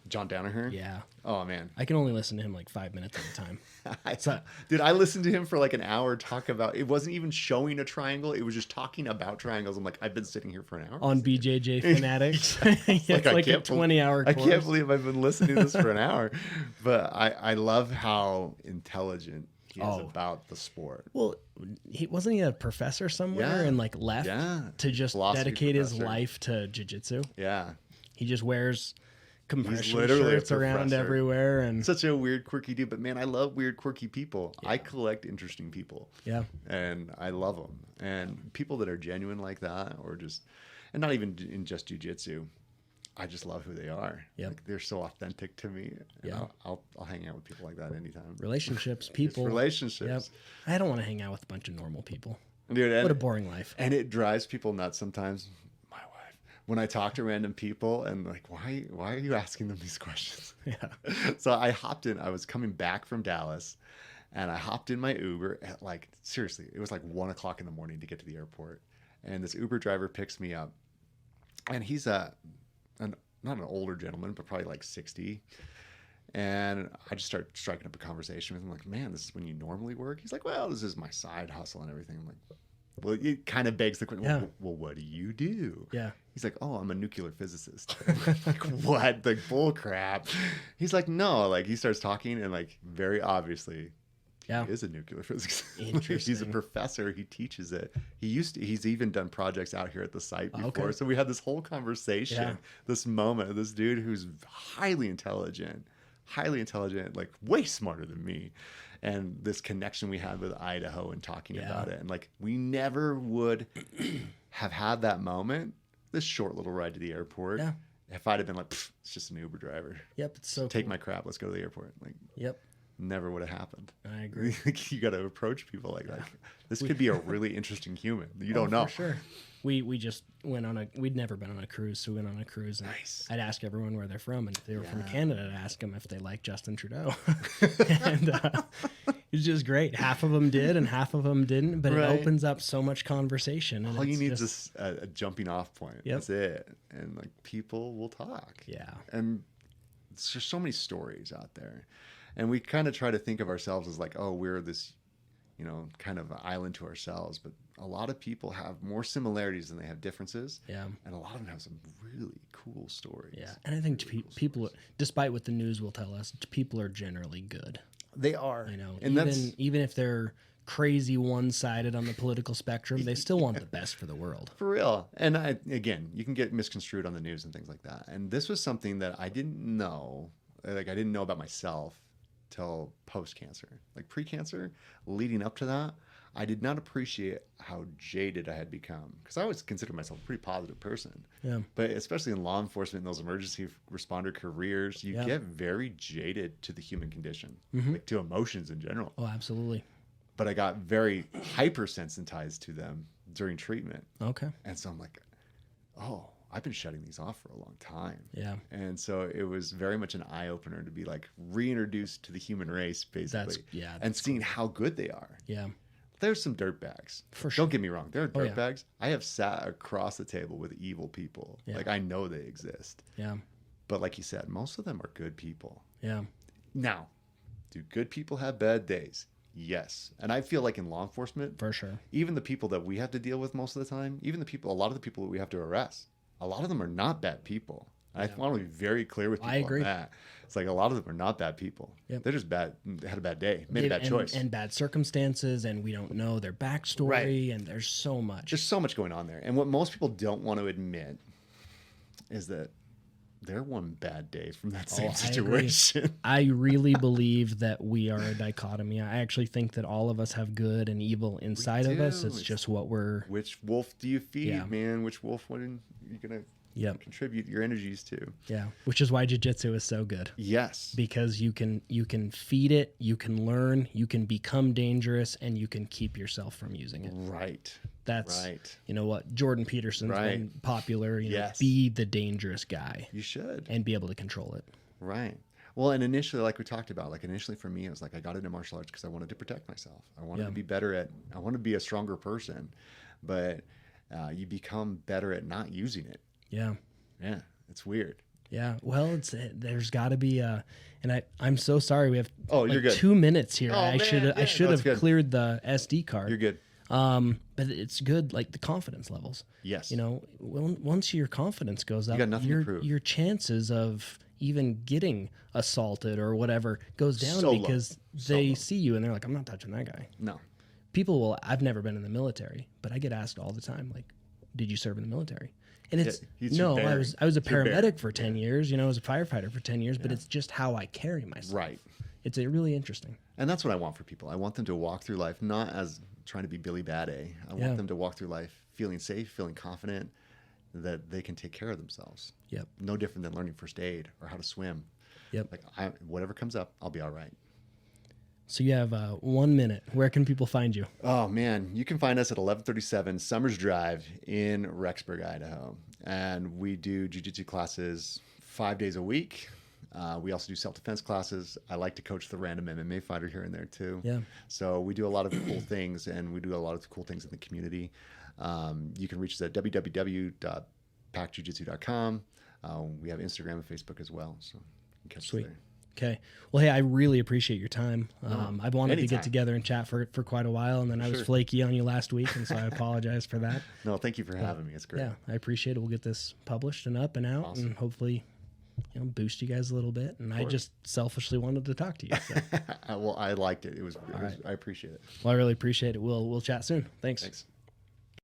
John Danaher? Yeah. Oh man. I can only listen to him like 5 minutes at a time. Dude, I listened to him for like an hour talk about, it wasn't even showing a triangle. It was just talking about triangles. I'm like, I've been sitting here for an hour. On BJJ Fanatics. It's like a 20-hour course. I can't believe I've been listening to this for an hour. But I love how intelligent he is about the sport. Well, wasn't he a professor somewhere and like left to just dedicate his life to jiu-jitsu? Yeah. He just wears compression literally a shirts around professor. everywhere. And Such a weird, quirky dude. But man, I love weird, quirky people. I collect interesting people. yeah. And I love them. And people that are genuine like that, or just, and not even in just jiu-jitsu, I just love who they are. Yep. Like they're so authentic to me. And Yeah. I'll hang out with people like that anytime. Relationships, people. It's relationships. Yep. I don't want to hang out with a bunch of normal people. Dude, What a boring life. And it drives people nuts sometimes. My wife, when I talk to random people and like, why are you asking them these questions? Yeah. So I hopped in. I was coming back from Dallas, and I hopped in my Uber at like, seriously, it was like 1 o'clock in the morning to get to the airport. And this Uber driver picks me up, and he's not an older gentleman, but probably like 60. And I just start striking up a conversation with him, like, man, this is when you normally work? He's like, well, this is my side hustle and everything. I'm like, well, it kind of begs the question, well, what do you do? Yeah. He's like, oh, I'm a nuclear physicist. Like, what? Like, bull crap. He's like, no. Like, he starts talking, and like, very obviously, he is a nuclear physicist. He's a professor. He teaches it. He's even done projects out here at the site before. Okay. So we had this whole conversation, this moment of this dude who's highly intelligent, like way smarter than me. And this connection we had with Idaho and talking about it. And like, we never would have had that moment, this short little ride to the airport. Yeah. If I'd have been like, it's just an Uber driver. Yep. It's so Take cool. my crap. Let's go to the airport. Like, Yep. never would have happened. I agree. You got to approach people like that. This could be a really interesting human. You don't know. For sure. We just went on we'd never been on a cruise, so we went on a cruise. And Nice. I'd ask everyone where they're from, and if they were from Canada, I'd ask them if they liked Justin Trudeau. And it was just great. Half of them did, and half of them didn't. But it opens up so much conversation. And All you need is a jumping off point. Yep. That's it. And like, people will talk. Yeah. And there's just so many stories out there. And we kind of try to think of ourselves as like, oh, we're this, kind of island to ourselves. But a lot of people have more similarities than they have differences. Yeah. And a lot of them have some really cool stories. Yeah. And I think people, despite what the news will tell us, people are generally good. They are. And even if they're crazy one-sided on the political spectrum, they still want the best for the world. For real. And again, you can get misconstrued on the news and things like that. And this was something that I didn't know. Like, I didn't know about myself till post-cancer. Like, pre-cancer, leading up to that, I did not appreciate how jaded I had become, because I always considered myself a pretty positive person. Yeah. But especially in law enforcement, in those emergency responder careers, you get very jaded to the human condition, like to emotions in general. Oh, absolutely. But I got very hypersensitized to them during treatment. Okay. And so I'm like, oh, I've been shutting these off for a long time. Yeah. And so it was very much an eye opener to be like reintroduced to the human race, basically. And seeing how good they are. Yeah. There's some dirtbags. For sure. Don't get me wrong. There are dirtbags. Yeah. I have sat across the table with evil people. Yeah. Like, I know they exist. Yeah. But like you said, most of them are good people. Yeah. Now, do good people have bad days? Yes. And I feel like in law enforcement, For sure. even the people that we have to deal with most of the time, even a lot of the people that we have to arrest, a lot of them are not bad people. I want to be very clear with people on that. It's like a lot of them are not bad people. Yep. They're just bad, had a bad day, made a bad choice. And bad circumstances, and we don't know their backstory, and there's so much. There's so much going on there. And what most people don't want to admit is that they're one bad day from that same situation. I really believe that we are a dichotomy. I actually think that all of us have good and evil inside of us. It's just what we're... Which wolf do you feed, man? Which wolf are you going to contribute your energies to? Yeah, which is why jiu-jitsu is so good. Yes. Because you can feed it, you can learn, you can become dangerous, and you can keep yourself from using it. Right. That's, you know what, Jordan Peterson's been popular, you know, be the dangerous guy. You should. And be able to control it. Right. Well, and initially, like we talked about, like initially for me, it was like I got into martial arts because I wanted to protect myself. I wanted to be I wanted to be a stronger person, but you become better at not using it. Yeah. Yeah. It's weird. Yeah. Well, there's got to be and I'm so sorry. We have you're good. 2 minutes here. Oh, I should have cleared the SD card. You're good. But it's good, like the confidence levels. Yes. You know, once your confidence goes up, you got nothing to prove. Your chances of even getting assaulted or whatever goes down because they see you and they're like, I'm not touching that guy. No. People will, I've never been in the military, but I get asked all the time, like, did you serve in the military? And it's, no, I was a paramedic for 10 years, you know, I was a firefighter for 10 years, but it's just how I carry myself. Right. It's really interesting. And that's what I want for people. I want them to walk through life, not as trying to be Billy Bad A. I want them to walk through life feeling safe, feeling confident that they can take care of themselves. Yep. No different than learning first aid or how to swim. Yep. Like whatever comes up, I'll be all right. So you have 1 minute. Where can people find you? Oh, man. You can find us at 1137 Summers Drive in Rexburg, Idaho. And we do jiu-jitsu classes 5 days a week. We also do self-defense classes. I like to coach the random MMA fighter here and there, too. Yeah. So we do a lot of cool things, and we do a lot of cool things in the community. You can reach us at www.pacjujitsu.com. We have Instagram and Facebook as well. So you can catch us there. Okay. Well, hey, I really appreciate your time. I've wanted to get together and chat for quite a while, and then I was flaky on you last week, and so I apologize for that. No, thank you for having me. It's great. Yeah, I appreciate it. We'll get this published and up and out, and hopefully, you know, boost you guys a little bit. And I just selfishly wanted to talk to you. So. Well, I liked it. I appreciate it. Well, I really appreciate it. We'll chat soon. Thanks.